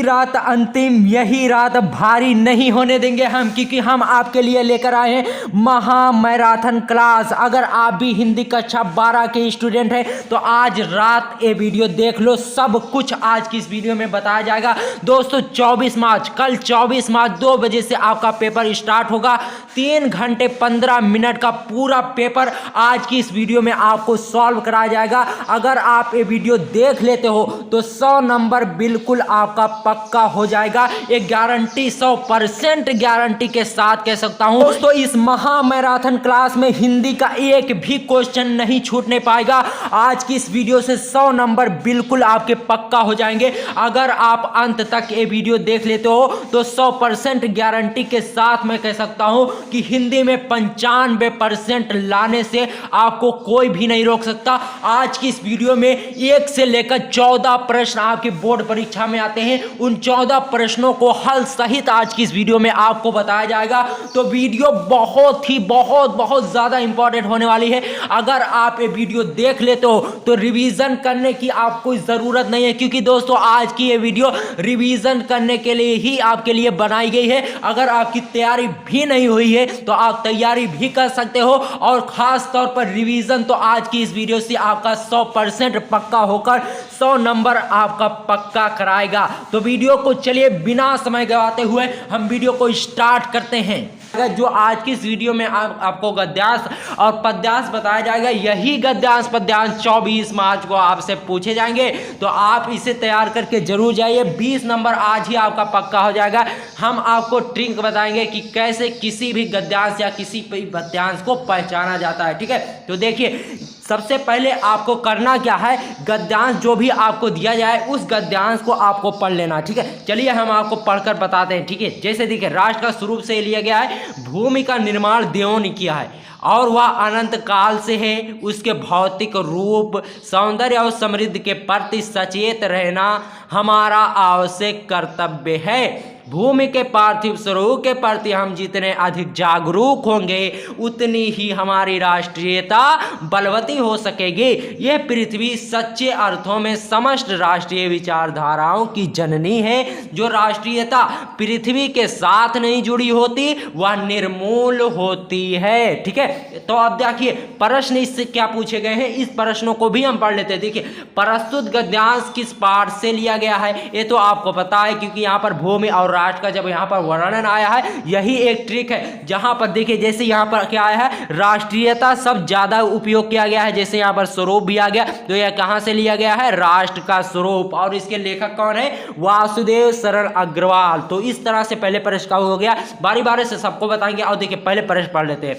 रात अंतिम, यही रात भारी नहीं होने देंगे हम, क्योंकि हम आपके लिए लेकर आए हैं महा मैराथन क्लास। अगर आप भी हिंदी कक्षा 12 के स्टूडेंट हैं तो आज रात ये वीडियो देख लो, सब कुछ आज की इस वीडियो में बताया जाएगा। दोस्तों 24 मार्च, कल 24 मार्च 2 बजे से आपका पेपर स्टार्ट होगा। 3 घंटे 15 मिनट का पूरा पेपर आज की इस वीडियो में आपको सॉल्व कराया जाएगा। अगर आप ये वीडियो देख लेते हो तो 100 नंबर बिल्कुल आपका पक्का हो जाएगा। ये गारंटी 100% गारंटी के साथ कह सकता हूं। दोस्तों इस महा मैराथन क्लास में हिंदी का एक भी क्वेश्चन नहीं छूटने पाएगा। आज की इस वीडियो से 100 नंबर बिल्कुल आपके पक्का हो जाएंगे। अगर आप अंत तक ये वीडियो देख लेते हो तो 100% गारंटी के साथ मैं कह सकता हूं कि हिंदी में 95% लाने से आपको कोई भी नहीं रोक सकता। आज की इस वीडियो में 1 से लेकर 14 प्रश्न आपके बोर्ड परीक्षा में आते हैं। उन 14 प्रश्नों को हल सहित आज की इस वीडियो में आपको बताया जाएगा। तो वीडियो बहुत ज्यादा इंपॉर्टेंट होने वाली है। अगर आप ये वीडियो देख लेते हो तो रिवीजन करने की आपको जरूरत नहीं है, क्योंकि दोस्तों आज की ये वीडियो रिवीजन करने के लिए ही आपके लिए बनाई गई है। अगर आपकी तैयारी भी नहीं हुई है तो आप तैयारी भी कर सकते हो, और खास तौर पर रिवीजन तो आज की इस वीडियो से आपका 100% पक्का होकर 100 नंबर आपका पक्का कराएगा। तो वीडियो को चलिए बिना समय गवाते हुए हम वीडियो को स्टार्ट करते हैं। जो आज की इस वीडियो में आपको गद्यांश और पद्यांश बताया जाएगा, यही गद्यांश पद्यांश 24 मार्च को आपसे पूछे जाएंगे। तो आप इसे तैयार करके जरूर जाइए। 20 नंबर आज ही आपका पक्का हो जाएगा। हम आपको ट्रिक बताएंगे कि कैसे किसी भी गद्यांश या किसी भी पद्यांश को पहचाना जाता है। ठीक है, तो देखिए सबसे पहले आपको करना क्या है, गद्यांश जो भी आपको दिया जाए उस गद्यांश को आपको पढ़ लेना। ठीक है, चलिए हम आपको पढ़कर बताते हैं। ठीक है, जैसे देखिए राष्ट्र का स्वरूप से लिया गया है, भूमि का निर्माण देवों ने किया है और वह अनंत काल से है। उसके भौतिक रूप, सौंदर्य और समृद्धि के प्रति सचेत रहना हमारा आवश्यक कर्तव्य है। भूमि के पार्थिव स्वरूप के प्रति हम जितने अधिक जागरूक होंगे उतनी ही हमारी राष्ट्रीयता बलवती हो सकेगी। यह पृथ्वी सच्चे अर्थों में समस्त राष्ट्रीय विचारधाराओं की जननी है। जो राष्ट्रीयता पृथ्वी के साथ नहीं जुड़ी होती वह निर्मूल होती है। ठीक है, तो अब देखिए प्रश्न इससे क्या पूछे गए हैं, इस प्रश्नों को भी हम पढ़ लेते हैं। देखिए प्रस्तुत गद्यांश किस पाठ से लिया गया है, ये तो आपको पता है, क्योंकि यहाँ पर भूमि और राष्ट्र का जब यहाँ पर वर्णन आया है, यही एक ट्रिक है। जहां पर देखिए जैसे यहाँ पर क्या आया है, राष्ट्रीयता सब ज्यादा उपयोग किया गया है। जैसे यहाँ पर स्वरूप भी आ गया, तो यह कहां से लिया गया है, राष्ट्र का स्वरूप। और इसके लेखक कौन है, वासुदेव शरण अग्रवाल। तो इस तरह से पहले प्रश्न का हो गया, बारी बारी से सबको बताएंगे। और देखिए पहले प्रश्न पढ़ लेते हैं।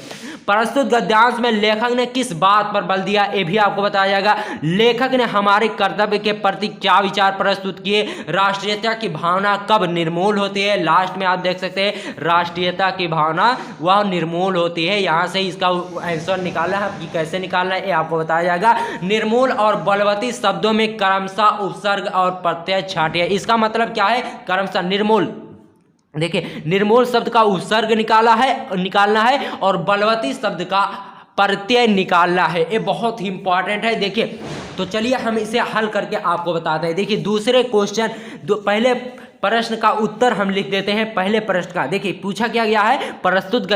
प्रस्तुत गद्यांश में लेखक ने किस बात पर बल दिया, ये भी आपको बताया जाएगा। लेखक ने हमारे कर्तव्य के प्रति क्या विचार प्रस्तुत किए, राष्ट्रीयता की भावना कब निर्मूल होती है। लास्ट में आप देख सकते हैं राष्ट्रीयता की भावना वह निर्मूल होती है। यहां से इसका आंसर निकालना है कि कैसे निकालना है ये आपको बताया जाएगा। निर्मूल और बलवती शब्दों में क्रमशः उपसर्ग और प्रत्यय छांटिए। इसका मतलब क्या है, क्रमशः निर्मूल, देखिए निर्मूल शब्द का उपसर्ग निकालना है और बलवती शब्द का प्रत्यय निकालना है। ये बहुत ही इंपॉर्टेंट है। देखिए तो चलिए हम इसे हल करके आपको बताते हैं। देखिए दूसरे क्वेश्चन, पहले प्रश्न का उत्तर हम लिख देते हैं। पहले प्रश्न का देखिए पूछा क्या गया है, प्रस्तुत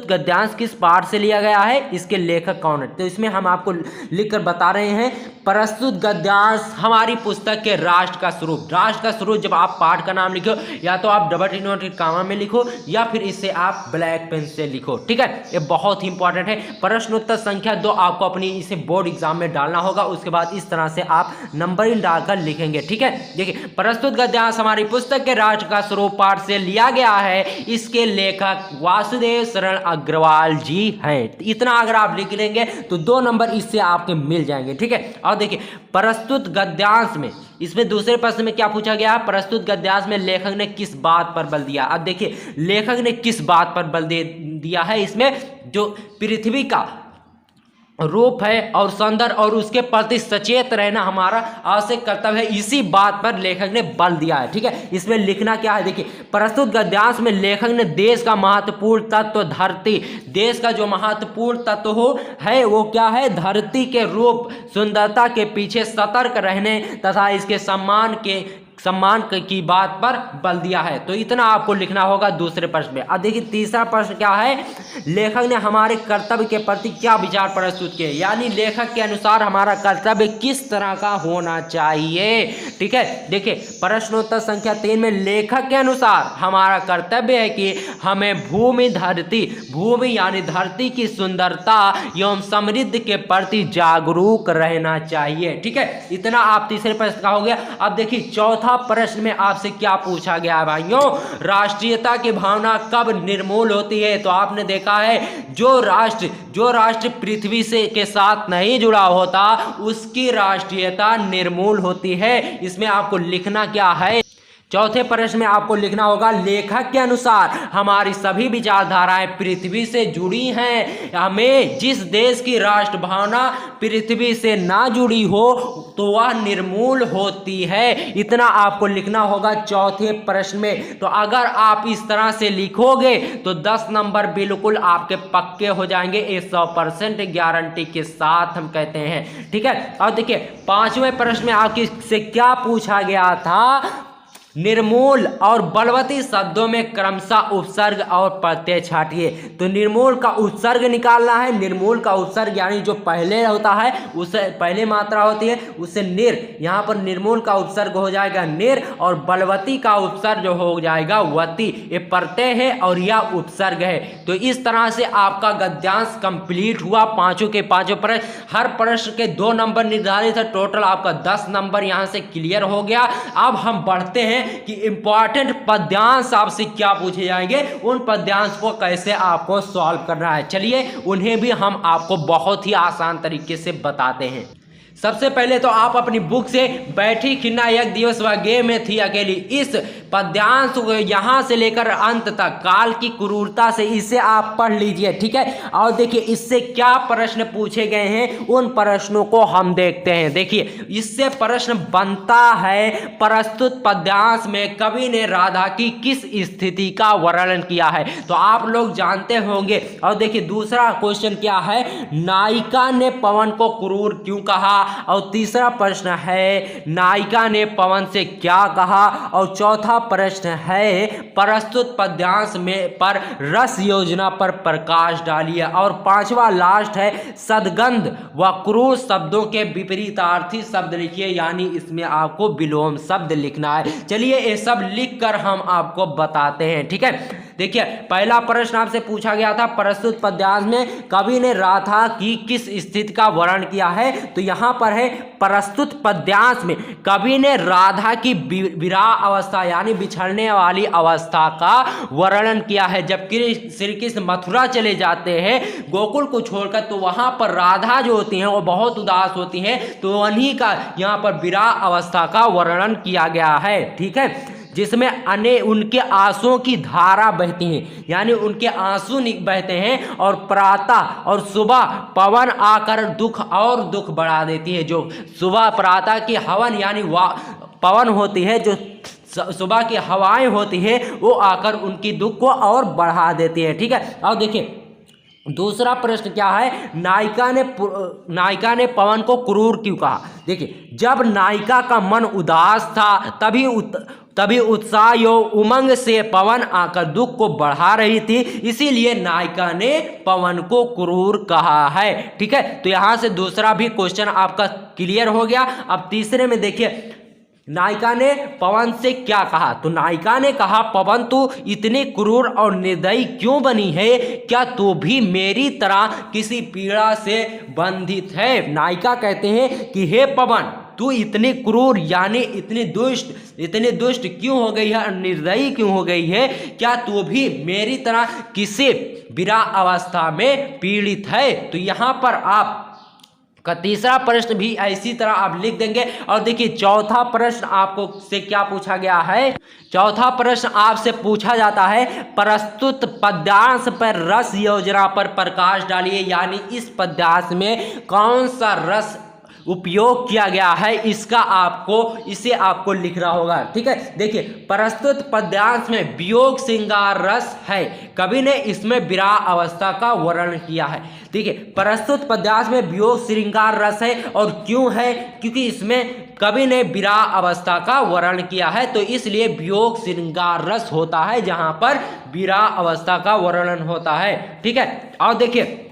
गद्यांश किस पाठ से लिया गया है, इसके लेखक कौन है। तो इसमें हम आपको लिखकर बता रहे हैं, प्रस्तुत गद्यांश हमारी पुस्तक के राष्ट्र का स्वरूप। राष्ट्र का स्वरूप जब आप पाठ का नाम लिखो, या तो आप डबल इन्वर्टेड कॉमा में लिखो या फिर इसे आप ब्लैक पेन से लिखो। ठीक है, ये बहुत ही इंपॉर्टेंट है। प्रश्नोत्तर संख्या 2 आपको अपनी इसे बोर्ड एग्जाम में डालना होगा। उसके बाद इस तरह से आप नंबरिंग डालकर लिखेंगे। ठीक है, देखिए प्रस्तुत गद्यांश हमारी पुस्तक के राष्ट्र का स्वरूप पाठ से लिया गया है। इसके लेखक वासुदेव शरण अग्रवाल जी हैं। इतना अगर आप लिख लेंगे तो 2 नंबर इससे आपके मिल जाएंगे। ठीक है, और देखिए प्रस्तुत गद्यांश में, इसमें दूसरे प्रश्न में क्या पूछा गया, प्रस्तुत गद्यांश में लेखक ने किस बात पर बल दिया। अब देखिए लेखक ने किस बात पर बल दिया है, इसमें जो पृथ्वी का रूप है और सौंदर्य और उसके प्रति सचेत रहना हमारा आवश्यक कर्तव्य है, इसी बात पर लेखक ने बल दिया है। ठीक है, इसमें लिखना क्या है, देखिए प्रस्तुत गद्यांश में लेखक ने देश का महत्वपूर्ण तत्व धरती, देश का जो महत्वपूर्ण तत्व है वो क्या है, धरती के रूप सुंदरता के पीछे सतर्क रहने तथा इसके सम्मान के सम्मान की बात पर बल दिया है। तो इतना आपको लिखना होगा दूसरे प्रश्न में। अब देखिए तीसरा प्रश्न क्या है, लेखक ने हमारे कर्तव्य के प्रति क्या विचार प्रस्तुत किए, यानी लेखक के अनुसार हमारा कर्तव्य किस तरह का होना चाहिए। ठीक है, देखिए प्रश्नोत्तर संख्या 3 में लेखक के अनुसार हमारा कर्तव्य है कि हमें भूमि यानी धरती की सुंदरता एवं समृद्धि के प्रति जागरूक रहना चाहिए। ठीक है, इतना आप तीसरे प्रश्न का हो गया। अब देखिए चौथा प्रश्न में आपसे क्या पूछा गया है भाइयों, राष्ट्रीयता की भावना कब निर्मूल होती है। तो आपने देखा है जो राष्ट्र पृथ्वी से के साथ नहीं जुड़ा होता उसकी राष्ट्रीयता निर्मूल होती है। इसमें आपको लिखना क्या है, चौथे प्रश्न में आपको लिखना होगा लेखक के अनुसार हमारी सभी विचारधाराएं पृथ्वी से जुड़ी हैं। हमें जिस देश की राष्ट्र भावना पृथ्वी से ना जुड़ी हो तो वह निर्मूल होती है। इतना आपको लिखना होगा चौथे प्रश्न में। तो अगर आप इस तरह से लिखोगे तो 10 नंबर बिल्कुल आपके पक्के हो जाएंगे, 100% गारंटी के साथ हम कहते हैं। ठीक है, और देखिए पांचवें प्रश्न में आपकी से क्या पूछा गया था, निर्मूल और बलवती शब्दों में क्रमशः उपसर्ग और प्रत्यय छाटिए। तो निर्मूल का उपसर्ग निकालना है, निर्मूल का उपसर्ग यानी जो पहले होता है उससे पहले मात्रा होती है उससे निर, यहाँ पर निर्मूल का उपसर्ग हो जाएगा निर और बलवती का उपसर्ग जो हो जाएगा वती। ये प्रत्यय है और यह उपसर्ग है। तो इस तरह से आपका गद्यांश कंप्लीट हुआ, पांचों के पांचों प्रश्न, हर प्रश्न के 2 नंबर निर्धारित है, टोटल आपका 10 नंबर यहाँ से क्लियर हो गया। अब हम बढ़ते हैं कि इंपॉर्टेंट पद्यांश आपसे क्या पूछे जाएंगे, उन पद्यांश को कैसे आपको सॉल्व करना है। चलिए उन्हें भी हम आपको बहुत ही आसान तरीके से बताते हैं। सबसे पहले तो आप अपनी बुक से बैठी खिन्ना एक दिवस वह गे में थी अकेली, इस पद्यांश को यहाँ से लेकर अंत तक काल की क्रूरता से इसे आप पढ़ लीजिए। ठीक है, और देखिए इससे क्या प्रश्न पूछे गए हैं उन प्रश्नों को हम देखते हैं। देखिए इससे प्रश्न बनता है, प्रस्तुत पद्यांश में कवि ने राधा की किस स्थिति का वर्णन किया है। तो आप लोग जानते होंगे। और देखिए दूसरा क्वेश्चन क्या है, नायिका ने पवन को क्रूर क्यों कहा। और तीसरा प्रश्न है नायिका ने पवन से क्या कहा। और चौथा प्रश्न है प्रस्तुत पद्यांश में पर रस योजना पर प्रकाश डालिए। और पांचवा लास्ट है सदगंध व क्रूर शब्दों के विपरीतार्थी शब्द लिखिए, यानी इसमें आपको विलोम शब्द लिखना है। चलिए ये सब लिखकर हम आपको बताते हैं। ठीक है, देखिए पहला प्रश्न आपसे पूछा गया था प्रस्तुत पद्यांश में कवि ने राधा की किस स्थिति का वर्णन किया है। तो यहाँ पर है प्रस्तुत पद्यांश में कवि ने राधा की विरह अवस्था यानी बिछड़ने वाली अवस्था का वर्णन किया है। जब श्री कृष्ण मथुरा चले जाते हैं गोकुल को छोड़कर, तो वहां पर राधा जो होती हैं वो बहुत उदास होती हैं, तो उन्हीं का यहाँ पर विरह अवस्था का वर्णन किया गया है। ठीक है, जिसमें उनके आंसुओं की धारा बहती हैं, यानी उनके आंसू बहते हैं और प्रातः और सुबह पवन आकर दुख बढ़ा देती है। जो सुबह प्रातः की हवन यानी पवन होती है, जो सुबह की हवाएं होती है वो आकर उनकी दुख को और बढ़ा देती है। ठीक है, और देखिए दूसरा प्रश्न क्या है, नायिका ने पवन को क्रूर क्यों कहा। देखिए जब नायिका का मन उदास था तभी उत्साह एवं उमंग से पवन आकर दुख को बढ़ा रही थी, इसीलिए नायिका ने पवन को क्रूर कहा है। ठीक है, तो यहां से दूसरा भी क्वेश्चन आपका क्लियर हो गया। अब तीसरे में देखिए नायिका ने पवन से क्या कहा। तो नायिका ने कहा पवन तू इतनी क्रूर और निर्दयी क्यों बनी है, क्या तू भी मेरी तरह किसी पीड़ा से बंधित है। नायिका कहते हैं कि हे पवन तू इतनी क्रूर यानी इतनी दुष्ट क्यों हो गई है, निर्दयी क्यों हो गई है, क्या तू भी मेरी तरह किसी विरह अवस्था में पीड़ित है। तो यहाँ पर आप का तीसरा प्रश्न भी इसी तरह आप लिख देंगे। और देखिए चौथा प्रश्न आपको से क्या पूछा गया है, चौथा प्रश्न आपसे पूछा जाता है प्रस्तुत पद्यांश पर रस योजना पर प्रकाश डालिए, यानी इस पद्यांश में कौन सा रस उपयोग किया गया है इसे आपको लिखना होगा। ठीक है, देखिए प्रस्तुत पद्यांश में वियोग श्रृंगार रस है, कवि ने इसमें विरह अवस्था का वर्णन किया है। देखिए प्रस्तुत पद्यांश में वियोग श्रृंगार रस है और क्यों है, क्योंकि इसमें कवि ने विरह अवस्था का वर्णन किया है, तो इसलिए वियोग श्रृंगार रस होता है जहां पर विरह अवस्था का वर्णन होता है। ठीक है, और देखिए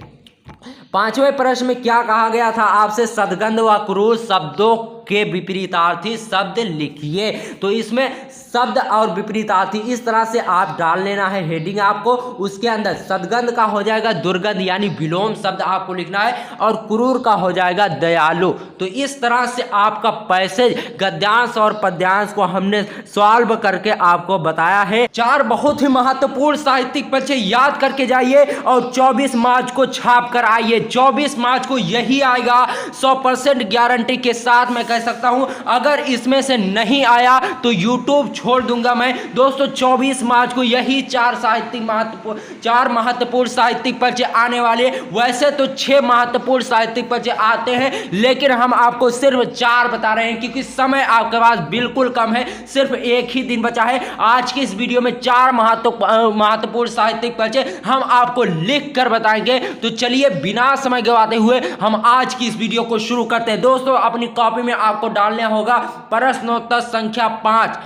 5वें प्रश्न में क्या कहा गया था आपसे, सदगंध व क्रूर शब्दों के विपरीतार्थी शब्द लिखिए। तो इसमें शब्द और विपरीतार्थी इस तरह से आप डाल लेना है हेडिंग आपको, उसके अंदर सदगंध का हो जाएगा दुर्गंध यानी विलोम शब्द आपको लिखना है, और क्रूर का हो जाएगा दयालु। तो इस तरह से आपका पैसेज गद्यांश और पद्यांश को हमने सॉल्व करके आपको बताया है। 4 बहुत ही महत्वपूर्ण साहित्यिक परिचय याद करके जाइए और 24 मार्च को छाप कर आइए। 24 मार्च को यही आएगा, 100% गारंटी के साथ मैं कह सकता हूं। अगर इसमें से नहीं आया तो यूट्यूब छोड़ दूंगा मैं। दोस्तों 24 मार्च को यही 4 महत्वपूर्ण साहित्यिक परिचय आने वाले। वैसे तो 6 महत्वपूर्ण साहित्यिक परिचय आते हैं, लेकिन हम आपको सिर्फ 4 बता रहे हैं क्योंकि समय आपके पास बिल्कुल कम है, सिर्फ एक ही दिन बचा है। आज की इस वीडियो में 4 महत्वपूर्ण साहित्यिक परिचय हम आपको लिख कर बताएंगे। तो चलिए बिना समय गवाते हुए हम आज की इस वीडियो को शुरू करते हैं। दोस्तों अपनी कॉपी में आपको डालना होगा प्रश्नोत्तर संख्या 5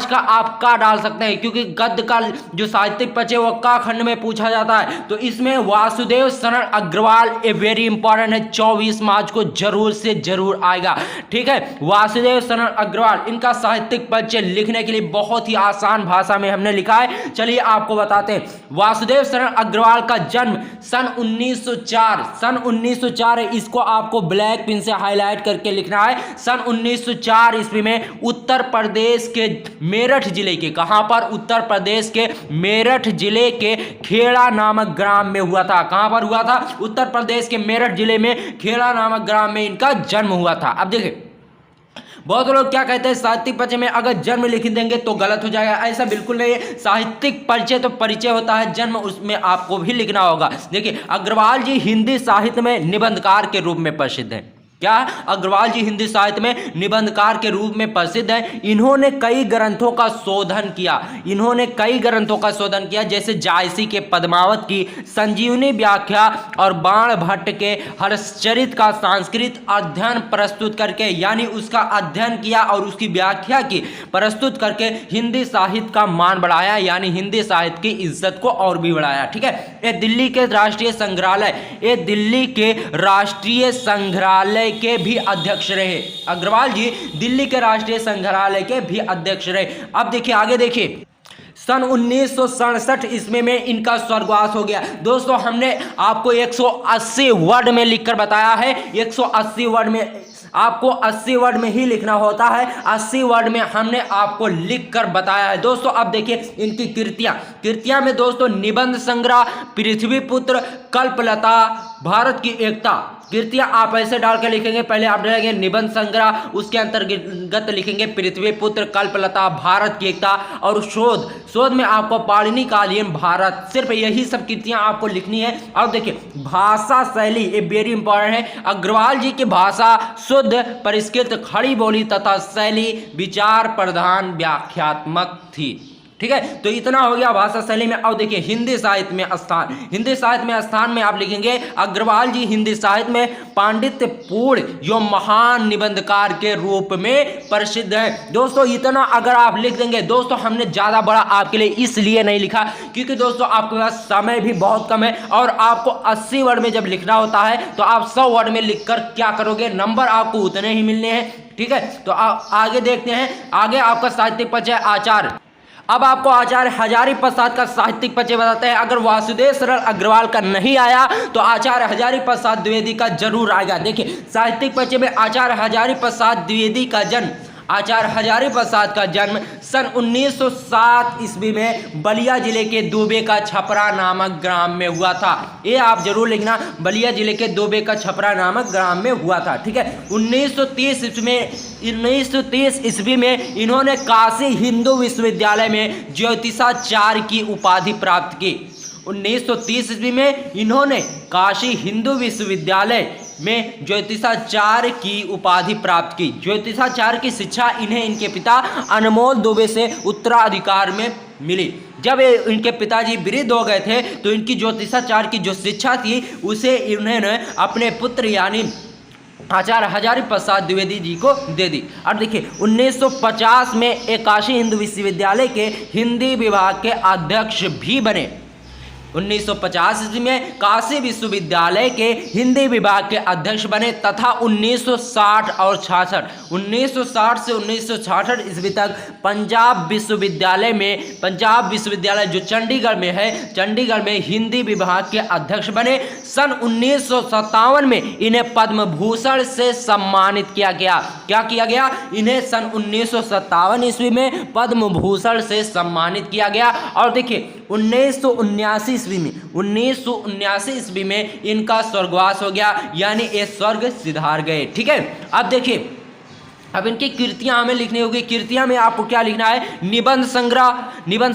का आप का डाल सकते हैं क्योंकि गद्य का जो साहित्यिक परिचय वो का खंड में पूछा जाता है। तो इसमें वासुदेव शरण अग्रवाल ए वेरी इंपॉर्टेंट है, 24 मार्च को जरूर से जरूर आएगा। ठीक है, वासुदेव शरण अग्रवाल, इनका साहित्यिक परिचय लिखने के लिए बहुत ही आसान भाषा में हमने लिखा है। चलिए आपको बताते हैं। वासुदेव शरण अग्रवाल का जन्म सन 1904 है, इसको आपको ब्लैक पेन से हाईलाइट करके लिखना है। सन 1904 ईस्वी में उत्तर प्रदेश के मेरठ जिले के, कहां पर, उत्तर प्रदेश के मेरठ जिले के खेड़ा नामक ग्राम में हुआ था। कहां पर हुआ था? उत्तर प्रदेश के मेरठ जिले में खेड़ा नामक ग्राम में इनका जन्म हुआ था। अब देखिए बहुत लोग क्या कहते हैं साहित्यिक परिचय में अगर जन्म लिख देंगे तो गलत हो जाएगा, ऐसा बिल्कुल नहीं है। साहित्यिक परिचय तो परिचय होता है, जन्म उसमें आपको भी लिखना होगा। देखिए अग्रवाल जी हिंदी साहित्य में निबंधकार के रूप में प्रसिद्ध हैं। क्या? अग्रवाल जी हिंदी साहित्य में निबंधकार के रूप में प्रसिद्ध हैं। इन्होंने कई ग्रंथों का शोधन किया, जैसे जायसी के पद्मावत की संजीवनी व्याख्या और बाण भट्ट के हर्षचरित का संस्कृत अध्ययन प्रस्तुत करके, यानी उसका अध्ययन किया और उसकी व्याख्या की प्रस्तुत करके हिंदी साहित्य का मान बढ़ाया, यानी हिंदी साहित्य की इज्जत को और भी बढ़ाया। ठीक है, ये दिल्ली के राष्ट्रीय संग्रहालय के भी अध्यक्ष रहे। अग्रवाल जी दिल्ली के राष्ट्रीय संग्रहालय के भी अध्यक्ष रहे। अब देखिए आगे देखिए, सन 1967 ईस्वी में इनका स्वर्गवास हो गया। दोस्तों हमने आपको 180 वर्ड में लिखकर बताया है, 180 वर्ड में आपको 80 वर्ड में ही लिखना होता है, 80 वर्ड में हमने आपको लिखकर बताया है। दोस्तों अब देखिए इनकी कृतियां में दोस्तों निबंध संग्रह, पृथ्वीपुत्र, कल्पलता, भारत की एकता। कृतियां आप ऐसे डाल के लिखेंगे, पहले आप डालेंगे निबंध संग्रह, उसके अंतर्गत लिखेंगे पृथ्वीपुत्र, कल्पलता, भारत की एकता, और शोध में आपको पाणिनि कालीन भारत, सिर्फ यही सब कृतियां आपको लिखनी है। और देखिए भाषा शैली ये वेरी इंपॉर्टेंट है। अग्रवाल जी की भाषा शुद्ध, परिष्कृत, खड़ी बोली तथा शैली विचार प्रधान व्याख्यात्मक थी। ठीक है, तो इतना हो गया भाषा शैली में। अब देखिए हिंदी साहित्य में स्थान में आप लिखेंगे अग्रवाल जी हिंदी साहित्य में पांडित्यपूर्ण जो महान निबंधकार के रूप में प्रसिद्ध है। दोस्तों इतना अगर आप लिख देंगे, दोस्तों हमने ज्यादा बड़ा आपके लिए इसलिए नहीं लिखा क्योंकि दोस्तों आपके पास समय भी बहुत कम है और आपको 80 वर्ड में जब लिखना होता है तो आप 100 वर्ड में लिखकर क्या करोगे, नंबर आपको उतने ही मिलने हैं। ठीक है, तो आगे देखते हैं। आगे आपका साहित्यिक परिचय आचार्य। अब आपको आचार्य हजारी प्रसाद का साहित्यिक परिचय बताते हैं। अगर वासुदेव शरण अग्रवाल का नहीं आया तो आचार्य हजारी प्रसाद द्विवेदी का जरूर आएगा। देखिए साहित्यिक परिचय में आचार्य हजारी प्रसाद द्विवेदी का जन्म, आचार्य हजारी प्रसाद का जन्म सन 1907 ईस्वी में बलिया जिले के दुबे का छपरा नामक ग्राम में हुआ था। ये आप जरूर लिखना, बलिया जिले के दुबे का छपरा नामक ग्राम में हुआ था। ठीक है, 1930 ईस्वी में इन्होंने काशी हिंदू विश्वविद्यालय में ज्योतिषाचार्य की उपाधि प्राप्त की। 1930 ईस्वी में इन्होंने काशी हिंदू विश्वविद्यालय में ज्योतिषाचार्य की उपाधि प्राप्त की। ज्योतिषाचार्य की शिक्षा इन्हें इनके पिता अनमोल दुबे से उत्तराधिकार में मिली। जब इनके पिताजी वृद्ध हो गए थे तो इनकी ज्योतिषाचार्य की जो शिक्षा थी उसे इन्होंने अपने पुत्र यानी आचार्य हजारी प्रसाद द्विवेदी जी को दे दी। और देखिए 1950 में एक काशी हिंदू विश्वविद्यालय के हिंदी विभाग के अध्यक्ष भी बने। 1950 ईस्वी में काशी विश्वविद्यालय के हिंदी विभाग के अध्यक्ष बने तथा 1960 और 66 1960 से 1966 ईस्वी तक पंजाब विश्वविद्यालय जो चंडीगढ़ में है, चंडीगढ़ में हिंदी विभाग के अध्यक्ष बने। सन 1957 में इन्हें पद्म भूषण से सम्मानित किया गया। क्या किया गया? इन्हें सन 1957 ईस्वी में पद्म भूषण से सम्मानित किया गया। और देखिए 1979 ईस्वी में इनका स्वर्गवास हो गया, यानी ये स्वर्ग सिधार गए। ठीक है, अब देखिए अब इनकी कृतियां हमें लिखनी होगी। कृतियां में आपको क्या लिखना है? निबंध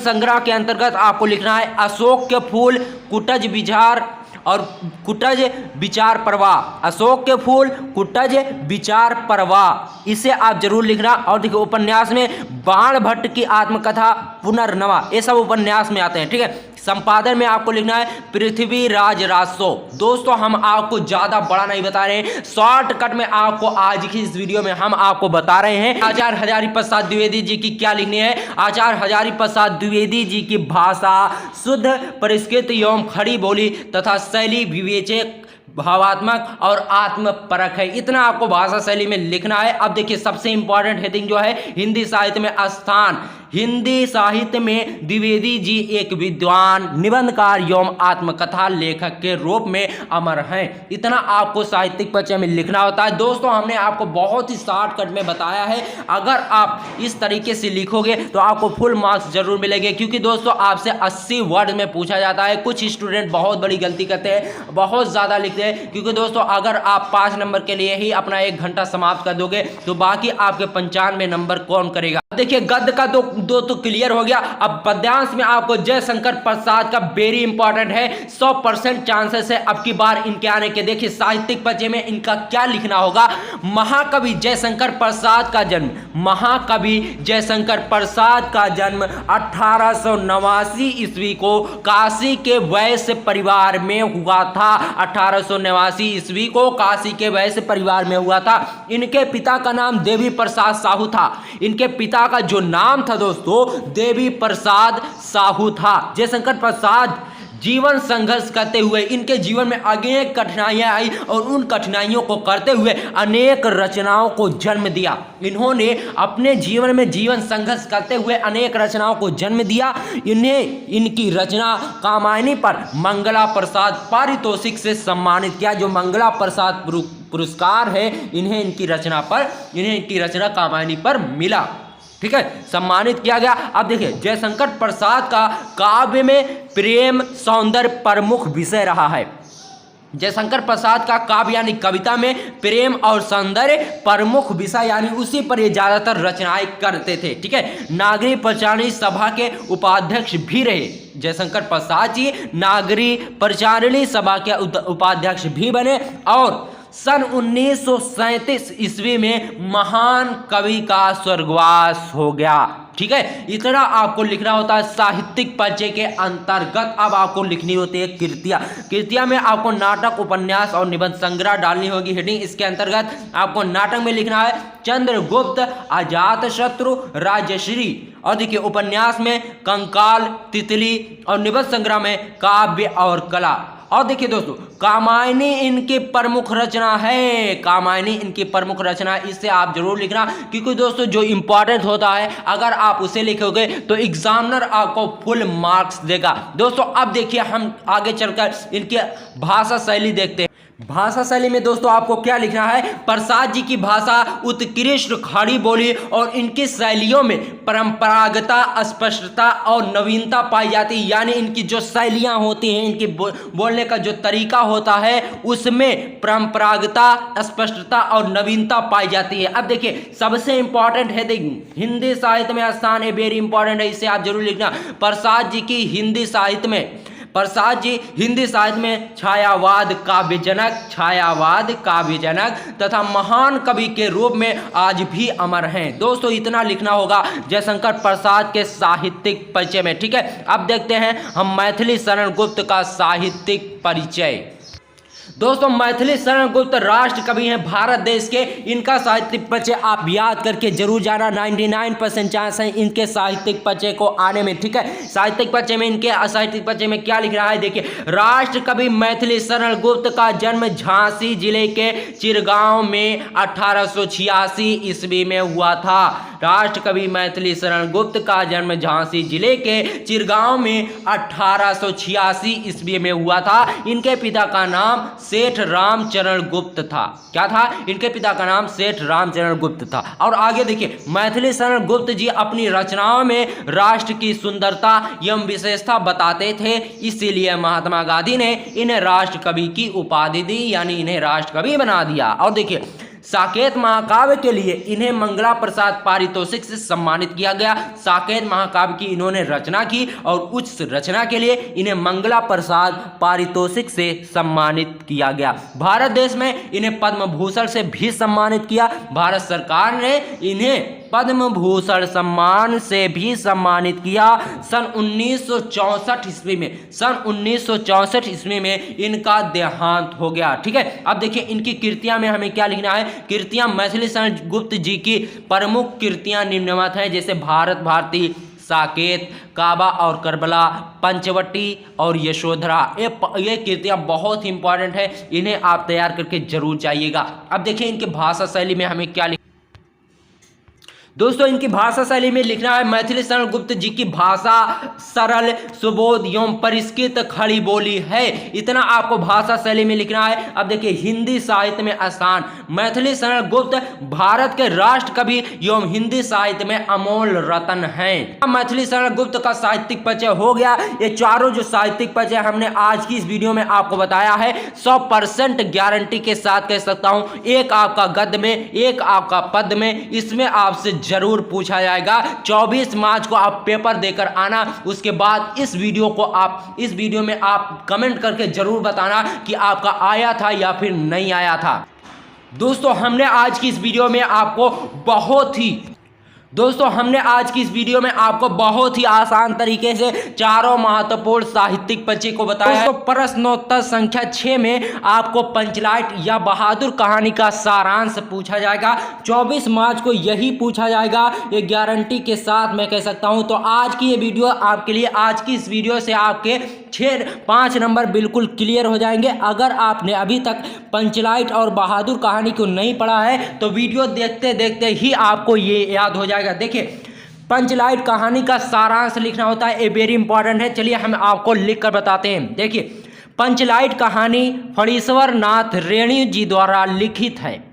संग्रह के अंतर्गत आपको लिखना है अशोक के फूल, कुटज विचार और कुटज विचार प्रवाह। अशोक के फूल, कुटज विचार प्रवाह, इसे आप जरूर लिखना। और देखिए उपन्यास में बाण भट्ट की आत्मकथा पुनर्नवा, ये सब उपन्यास में आते हैं। ठीक है, संपादन में आपको लिखना है पृथ्वीराज राजसो। दोस्तों हम आपको ज़्यादा बड़ा नहीं बता रहे हैं, शॉर्टकट में आपको आज की इस वीडियो में हम आपको बता रहे हैं आचार्य हजारी प्रसाद द्विवेदी जी की क्या लिखनी है। आचार्य हजारी प्रसाद द्विवेदी जी की भाषा शुद्ध, परिष्कृत एवं खड़ी बोली तथा शैली विवेचक, भावात्मक और आत्मपरक है। इतना आपको भाषा शैली में लिखना है। अब देखिए सबसे इंपॉर्टेंट हेडिंग जो है हिंदी साहित्य में स्थान। हिंदी साहित्य में द्विवेदी जी एक विद्वान, निबंधकार एवं आत्मकथा लेखक के रूप में अमर हैं। इतना आपको साहित्यिक परिचय में लिखना होता है। दोस्तों हमने आपको बहुत ही शॉर्टकट में बताया है। अगर आप इस तरीके से लिखोगे तो आपको फुल मार्क्स जरूर मिलेंगे, क्योंकि दोस्तों आपसे 80 वर्ड में पूछा जाता है। कुछ स्टूडेंट बहुत बड़ी गलती करते हैं, बहुत ज़्यादा लिखते हैं, क्योंकि दोस्तों अगर आप 5 नंबर के लिए ही अपना 1 घंटा समाप्त कर दोगे तो बाकी आपके 95 नंबर कौन करेगा। देखिए गद्य का दो तो क्लियर हो गया। अब पद्यांश में आपको जयशंकर प्रसाद का वेरी इंपॉर्टेंट है, 100% चांसेस है अब की बार इनके आने के। देखिए साहित्यिक परिचय में इनका क्या लिखना होगा। महाकवि जयशंकर प्रसाद का जन्म, महाकवि जयशंकर प्रसाद का जन्म 1889 ईस्वी को काशी के वैश्य परिवार में हुआ था। 1889 ईस्वी को काशी के वैश्य परिवार में हुआ था। इनके पिता का नाम देवी प्रसाद साहू था। इनके पिता का जो नाम था दोस्तों देवी प्रसाद साहू था। जयशंकर प्रसाद जीवन संघर्ष करते हुए इनके जीवन में अनेक कठिनाइयां आई और उन कठिनाइयों को करते हुए अनेक रचनाओं को जन्म दिया। इन्होंने अपने जीवन में जीवन संघर्ष करते हुए अनेक रचनाओं को जन्म दिया। इन्हें इनकी रचना कामायनी पर मंगला प्रसाद पारितोषिक से सम्मानित किया। जो मंगला प्रसाद पुरस्कार है इन्हें इनकी रचना कामायनी पर मिला। ठीक है, सम्मानित किया गया। अब देखिए जयशंकर प्रसाद का काव्य में प्रेम सौंदर्य प्रमुख विषय रहा है। जयशंकर प्रसाद का काव्य यानी कविता में प्रेम और सौंदर्य प्रमुख विषय, यानी उसी पर ये ज्यादातर रचनाएं करते थे। ठीक है, नागरी परिचारिणी सभा के उपाध्यक्ष भी रहे। जयशंकर प्रसाद जी नागरी परिचारिणी सभा के उपाध्यक्ष भी बने और सन 1937 ईस्वी में महान कवि का स्वर्गवास हो गया। ठीक है, इतना आपको लिखना होता है साहित्यिक परिचय के अंतर्गत। अब आपको लिखनी होती है कृतियां में आपको नाटक, उपन्यास और निबंध संग्रह डालनी होगी हेडिंग। इसके अंतर्गत आपको नाटक में लिखना है चंद्रगुप्त, अजातशत्रु, राजश्री। और देखिए उपन्यास में कंकाल, तितली और निबंध संग्रह में काव्य और कला। और देखिए दोस्तों कामायनी इनकी प्रमुख रचना है। कामायनी इनकी प्रमुख रचना है, इससे आप जरूर लिखना, क्योंकि दोस्तों जो इंपॉर्टेंट होता है अगर आप उसे लिखोगे तो एग्जामिनर आपको फुल मार्क्स देगा। दोस्तों अब देखिए हम आगे चलकर इनकी भाषा शैली देखते हैं। भाषा शैली में दोस्तों आपको क्या लिखना है। प्रसाद जी की भाषा उत्कृष्ट खड़ी बोली और इनकी शैलियों में परंपरागता, स्पष्टता और नवीनता पाई जाती है। यानी इनकी जो शैलियां होती हैं, इनकी बोलने का जो तरीका होता है उसमें परंपरागता, स्पष्टता और नवीनता पाई जाती है। अब देखिए सबसे इंपॉर्टेंट है हिंदी साहित्य में स्थान है, वेरी इंपॉर्टेंट है, इसे आप जरूर लिखना। प्रसाद जी की हिंदी साहित्य में छायावाद काव्यजनक तथा महान कवि के रूप में आज भी अमर हैं। दोस्तों इतना लिखना होगा जयशंकर प्रसाद के साहित्यिक परिचय में। ठीक है, अब देखते हैं हम मैथिली शरण गुप्त का साहित्यिक परिचय। दोस्तों मैथिली शरण गुप्त राष्ट्र कवि हैं भारत देश के। इनका साहित्यिक परिचय आप याद करके जरूर जाना, 99% चांस है इनके साहित्यिक परिचय को आने में, ठीक है। साहित्यिक परिचय में इनके साहित्यिक परिचय में क्या लिख रहा है, देखिए। राष्ट्र कवि मैथिली शरण गुप्त का जन्म झांसी जिले के चिरगांव में 1886 ईस्वी में हुआ था। राष्ट्र कवि मैथिली शरण गुप्त का जन्म झांसी जिले के चिरगांव में 1886 ईस्वी में हुआ था। इनके पिता का नाम सेठ रामचरण गुप्त था। क्या था? इनके पिता का नाम सेठ रामचरण गुप्त था। और आगे देखिए, मैथिली शरण गुप्त जी अपनी रचनाओं में राष्ट्र की सुंदरता एवं विशेषता बताते थे, इसीलिए महात्मा गांधी ने इन्हें राष्ट्र कवि की उपाधि दी, यानी इन्हें राष्ट्र कवि बना दिया। और देखिए, साकेत महाकाव्य के लिए इन्हें मंगला प्रसाद पारितोषिक से सम्मानित किया गया। साकेत महाकाव्य की इन्होंने रचना की और उस रचना के लिए इन्हें मंगला प्रसाद पारितोषिक से सम्मानित किया गया। भारत देश में इन्हें पद्म भूषण से भी सम्मानित किया। भारत सरकार ने इन्हें पद्म भूषण सम्मान से भी सम्मानित किया। सन 1964 ईस्वी में, सन 1964 ईस्वी में इनका देहांत हो गया, ठीक है। अब देखिए, इनकी कृतियां में हमें क्या लिखना है। कृतियां मैथिली शरण गुप्त जी की प्रमुख कृतियां निम्नवत हैं, जैसे भारत भारती, साकेत, काबा और करबला, पंचवटी और यशोधरा। ये कृतियां बहुत ही इंपॉर्टेंट है, इन्हें आप तैयार करके जरूर जाइएगा। अब देखिए, इनकी भाषा शैली में हमें क्या दोस्तों, इनकी भाषा शैली में लिखना है। मैथिली शरण गुप्त जी की भाषा सरल, सुबोध एवं परिष्कृत खड़ी बोली है, इतना आपको भाषा शैली में लिखना है। अब देखिए, हिंदी साहित्य में स्थान। मैथिली शरण गुप्त भारत के राष्ट्र कवि एवं हिंदी साहित्य में अमोल रत्न हैं। मैथिली शरण गुप्त का साहित्यिक परिचय हो गया। ये चारों जो साहित्यिक परिचय हमने आज की इस वीडियो में आपको बताया है, 100% गारंटी के साथ कह सकता हूं, एक आपका गद्य में, एक आपका पद्य में, इसमें आपसे जरूर पूछा जाएगा। 24 मार्च को आप पेपर देकर आना। उसके बाद इस वीडियो में आप कमेंट करके जरूर बताना कि आपका आया था या फिर नहीं आया था। दोस्तों, हमने आज की इस वीडियो में आपको बहुत ही आसान तरीके से चारों महत्वपूर्ण साहित्यिक परिचय को बताया है। प्रश्नोत्तर संख्या 6 में आपको पंचलाइट या बहादुर कहानी का सारांश पूछा जाएगा। 24 मार्च को यही पूछा जाएगा, ये गारंटी के साथ मैं कह सकता हूं। तो आज की ये वीडियो आपके लिए, आज की इस वीडियो से आपके 5 नंबर बिल्कुल क्लियर हो जाएंगे। अगर आपने अभी तक पंचलाइट और बहादुर कहानी को नहीं पढ़ा है तो वीडियो देखते देखते ही आपको ये याद हो जाएगा। देखिए, पंचलाइट कहानी का सारांश लिखना होता है, ये वेरी इंपॉर्टेंट है। चलिए हम आपको लिख कर बताते हैं। देखिए, पंचलाइट कहानी फणीश्वर नाथ रेणु जी द्वारा लिखित है,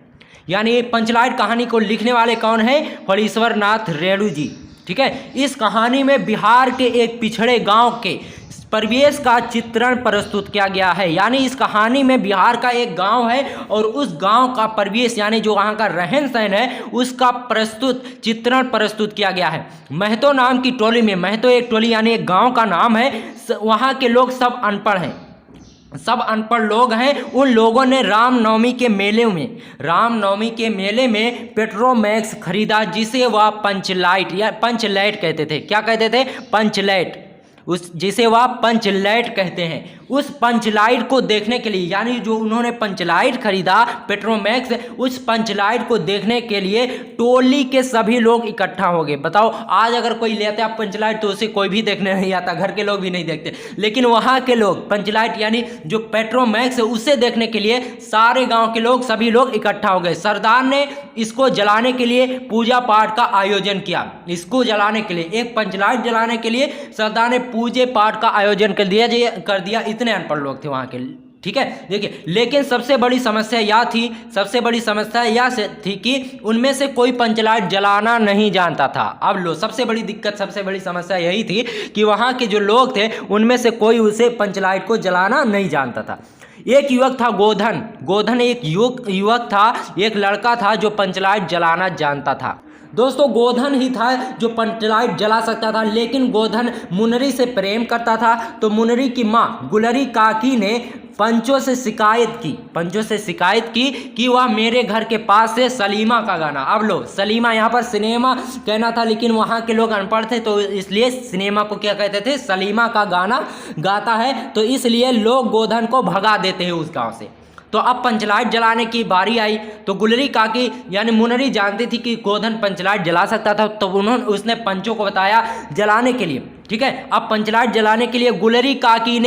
यानी पंचलाइट कहानी को लिखने वाले कौन है? फणीश्वर नाथ रेणु जी, ठीक है। इस कहानी में बिहार के एक पिछड़े गांव के परिवेश का चित्रण प्रस्तुत किया गया है, यानी इस कहानी में बिहार का एक गांव है और उस गांव का परिवेश, यानी जो वहाँ का रहन सहन है, उसका चित्रण प्रस्तुत किया गया है। महतो नाम की टोली में, महतो एक टोली यानी एक गांव का नाम है, वहाँ के लोग सब अनपढ़ हैं, सब अनपढ़ लोग हैं। उन लोगों ने रामनवमी के मेले में पेट्रोमैक्स खरीदा, जिसे वह पंचलाइट कहते थे। क्या कहते थे? पंचलाइट, जिसे वह पंचलाइट कहते हैं। उस पंचलाइट को देखने के लिए, यानी जो उन्होंने पंचलाइट खरीदा पेट्रोमैक्स, उस पंचलाइट को देखने के लिए टोली के सभी लोग इकट्ठा हो गए। बताओ, आज अगर कोई लेता है पंचलाइट तो उसे कोई भी देखने नहीं आता, घर के लोग भी नहीं देखते, लेकिन वहाँ के लोग पंचलाइट यानी जो पेट्रोमैक्स है उसे देखने के लिए सारे गाँव के लोग, सभी लोग इकट्ठा हो गए। सरदार ने इसको जलाने के लिए पूजा पाठ का आयोजन किया। इसको जलाने के लिए, एक पंचलाइट जलाने के लिए सरदार ने पूजे पाठ का आयोजन कर दिया। इतने अनपढ़ लोग थे वहाँ के, ठीक है। देखिए, लेकिन सबसे बड़ी समस्या यह थी कि उनमें से कोई पंचलाइट जलाना नहीं जानता था। अब लो, सबसे बड़ी समस्या यही थी कि वहाँ के जो लोग थे उनमें से कोई उसे पंचलाइट को जलाना नहीं जानता था। एक युवक था गोधन एक युवक था, एक लड़का था जो पंचलाइट जलाना जानता था। दोस्तों, गोधन ही था जो पंचलाइट जला सकता था, लेकिन गोधन मुनरी से प्रेम करता था। तो मुनरी की माँ गुलरी काकी ने पंचों से शिकायत की कि वह मेरे घर के पास से सलीमा का गाना, अब लो सलीमा यहाँ पर सिनेमा कहना था, लेकिन वहाँ के लोग अनपढ़ थे तो इसलिए सिनेमा को क्या कहते थे? सलीमा का गाना गाता है। तो इसलिए लोग गोधन को भगा देते हैं उस गांव से। तो अब पंचलाइट जलाने की बारी आई तो गुलरी काकी यानी मुनरी जानती थी कि गोधन पंचलाइट जला सकता था, तो उसने पंचों को बताया जलाने के लिए। ठीक है, अब पंचलाइट जलाने के लिए गुलरी काकी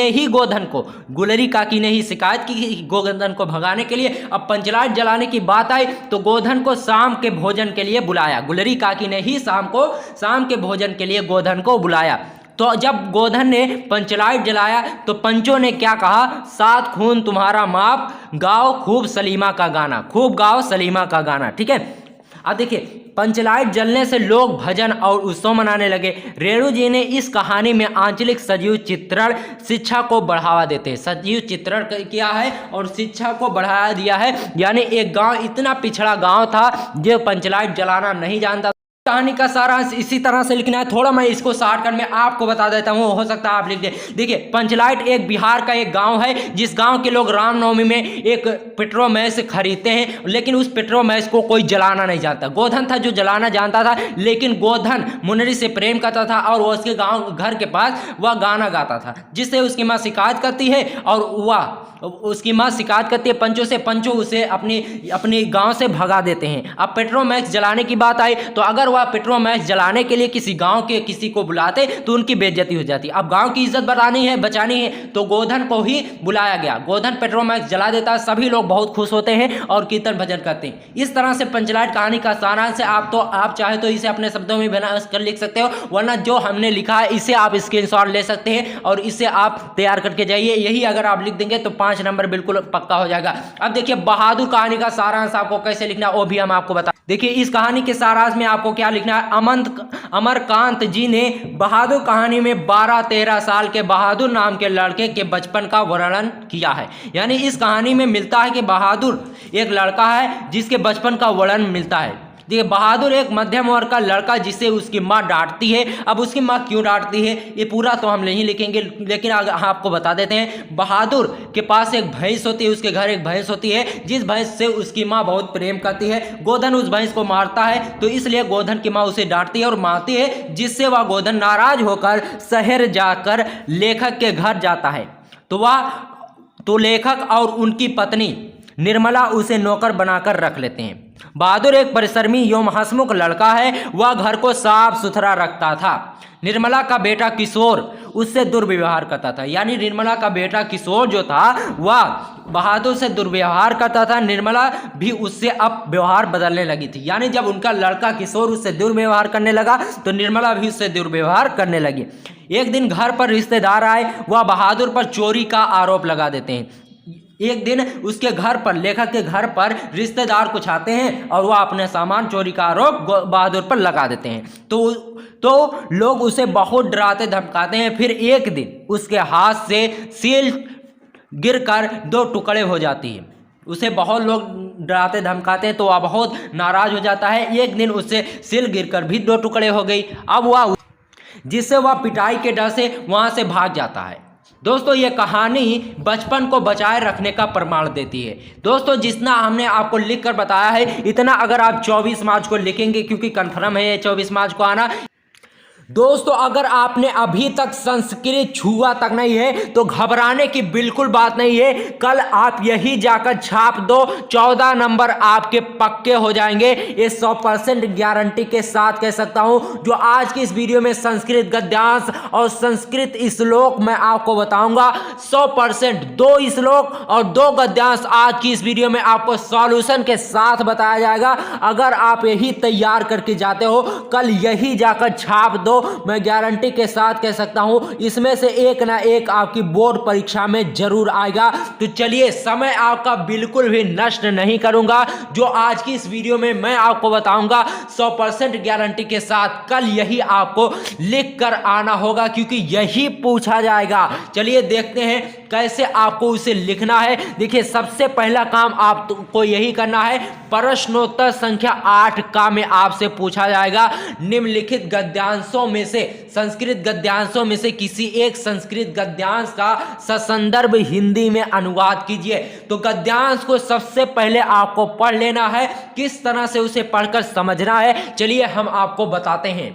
ने ही शिकायत की गोधन को भगाने के लिए। अब पंचलाइट जलाने की बात आई तो गोधन को शाम के भोजन के लिए बुलाया। गुलरी काकी ने ही शाम के भोजन के लिए गोधन को बुलाया। तो जब गोधन ने पंचलाइट जलाया तो पंचों ने क्या कहा, 7 खून तुम्हारा माप, गाओ खूब सलीमा का गाना, खूब गाओ सलीमा का गाना। ठीक है, अब देखिए पंचलाइट जलने से लोग भजन और उत्सव मनाने लगे। रेणु जी ने इस कहानी में आंचलिक सजीव चित्रण शिक्षा को बढ़ावा देते हैं। सजीव चित्रण किया है और शिक्षा को बढ़ावा दिया है। यानी एक गांव इतना पिछड़ा गांव था जो पंचलाइट जलाना नहीं जानता। कहानी का सारांश इसी तरह से लिखना है। थोड़ा मैं इसको शॉर्टकट में आपको बता देता हूँ, हो सकता है आप लिख दें। देखिए पंचलाइट एक बिहार का एक गांव है जिस गांव के लोग रामनवमी में एक पेट्रोमैक्स खरीदते हैं, लेकिन उस पेट्रोमैक्स को कोई जलाना नहीं जानता। गोधन था जो जलाना जानता था, लेकिन गोधन मुनरी से प्रेम करता था और वो उसके गाँव घर के पास वह गाना गाता था, जिससे उसकी माँ शिकायत करती है और उसकी माँ शिकायत करती है पंचों से। पंचों उसे अपनी गांव से भगा देते हैं। अब पेट्रोमैक्स जलाने की बात आई तो अगर वह पेट्रोमैक्स जलाने के लिए किसी गांव के किसी को बुलाते तो उनकी बेइज्जती हो जाती। अब गांव की इज्जत बचानी है तो गोधन को ही बुलाया गया। गोधन पेट्रोमैक्स जला देता है, सभी लोग बहुत खुश होते हैं और कीर्तन भजन करते हैं। इस तरह से पंचलाइट कहानी का सारांश है। आप चाहे तो इसे अपने शब्दों में बना कर लिख सकते हो, वरना जो हमने लिखा है इसे आप स्क्रीनशॉट ले सकते हैं और इसे आप तैयार करके जाइए। यही अगर आप लिख देंगे तो 5 नंबर बिल्कुल पक्का हो जाएगा। अब देखिए बहादुर कहानी का सारांश आपको कैसे लिखना है वो भी हम आपको बता। देखिए इस कहानी के सारांश में आपको क्या लिखना है। अमरकांत जी ने बहादुर कहानी में 12-13 साल के बहादुर नाम के लड़के के बचपन का वर्णन किया है। यानी इस कहानी में मिलता है कि बहादुर एक लड़का है जिसके बचपन का वर्णन मिलता है। देखिए बहादुर एक मध्यम वर्ग का लड़का जिसे उसकी माँ डांटती है। अब उसकी माँ क्यों डांटती है ये पूरा तो हम नहीं लिखेंगे, लेकिन आपको बता देते हैं। बहादुर के पास एक भैंस होती है, उसके घर एक भैंस होती है जिस भैंस से उसकी माँ बहुत प्रेम करती है। गोधन उस भैंस को मारता है तो इसलिए गोधन की माँ उसे डांटती है और मारती है, जिससे वह गोधन नाराज होकर शहर जाकर लेखक के घर जाता है। तो लेखक और उनकी पत्नी निर्मला उसे नौकर बनाकर रख लेते हैं। बहादुर एक परिश्रमी एवं हंसमुख लड़का है, वह घर को साफ सुथरा रखता था। निर्मला का बेटा किशोर उससे दुर्व्यवहार करता था। यानी निर्मला का बेटा किशोर जो था वह बहादुर से दुर्व्यवहार करता था। निर्मला भी उससे अब व्यवहार बदलने लगी थी। यानी जब उनका लड़का किशोर उससे दुर्व्यवहार करने लगा तो निर्मला भी उससे दुर्व्यवहार करने लगी। एक दिन घर पर रिश्तेदार आए, वह बहादुर पर चोरी का आरोप लगा देते हैं। एक दिन उसके घर पर, लेखक के घर पर रिश्तेदार कुछ आते हैं और वह अपने सामान चोरी का आरोप बहादुर पर लगा देते हैं। तो लोग उसे बहुत डराते धमकाते हैं। फिर एक दिन उसके हाथ से सील गिरकर 2 टुकड़े हो जाती है। उसे बहुत लोग डराते धमकाते हैं तो वह बहुत नाराज हो जाता है। एक दिन उससे सील गिरकर भी 2 टुकड़े हो गई। अब वह जिससे वह पिटाई के डर से वहां से भाग जाता है। दोस्तों ये कहानी बचपन को बचाए रखने का प्रमाण देती है। दोस्तों जितना हमने आपको लिखकर बताया है इतना अगर आप 24 मार्च को लिखेंगे, क्योंकि कन्फर्म है 24 मार्च को आना। दोस्तों अगर आपने अभी तक संस्कृत छुआ तक नहीं है तो घबराने की बिल्कुल बात नहीं है। कल आप यही जाकर छाप दो, 14 नंबर आपके पक्के हो जाएंगे। ये 100% गारंटी के साथ कह सकता हूं। जो आज की इस वीडियो में संस्कृत गद्यांश और संस्कृत श्लोक मैं आपको बताऊंगा 100% 2 श्लोक और 2 गद्यांश आज की इस वीडियो में आपको सॉल्यूशन के साथ बताया जाएगा। अगर आप यही तैयार करके जाते हो कल यही जाकर छाप दो, मैं गारंटी के साथ कह सकता हूं इसमें से एक ना एक आपकी बोर्ड परीक्षा में जरूर आएगा। तो चलिए समय आपका बिल्कुल भी नष्ट नहीं करूंगा। जो आज की इस वीडियो में मैं आपको बताऊंगा 100% गारंटी के साथ कल यही आपको लिख कर आना होगा, क्योंकि यही पूछा जाएगा। चलिए देखते हैं कैसे आपको उसे लिखना है। देखिए सबसे पहला काम आपको यही करना है, प्रश्नोत्तर संख्या 8 का में आपसे पूछा जाएगा निम्नलिखित गद्यांशों में से, संस्कृत गद्यांशों में से किसी एक संस्कृत गद्यांश का ससंदर्भ हिंदी में अनुवाद कीजिए। तो गद्यांश को सबसे पहले आपको पढ़ लेना है, किस तरह से उसे पढ़कर समझना है चलिए हम आपको बताते हैं।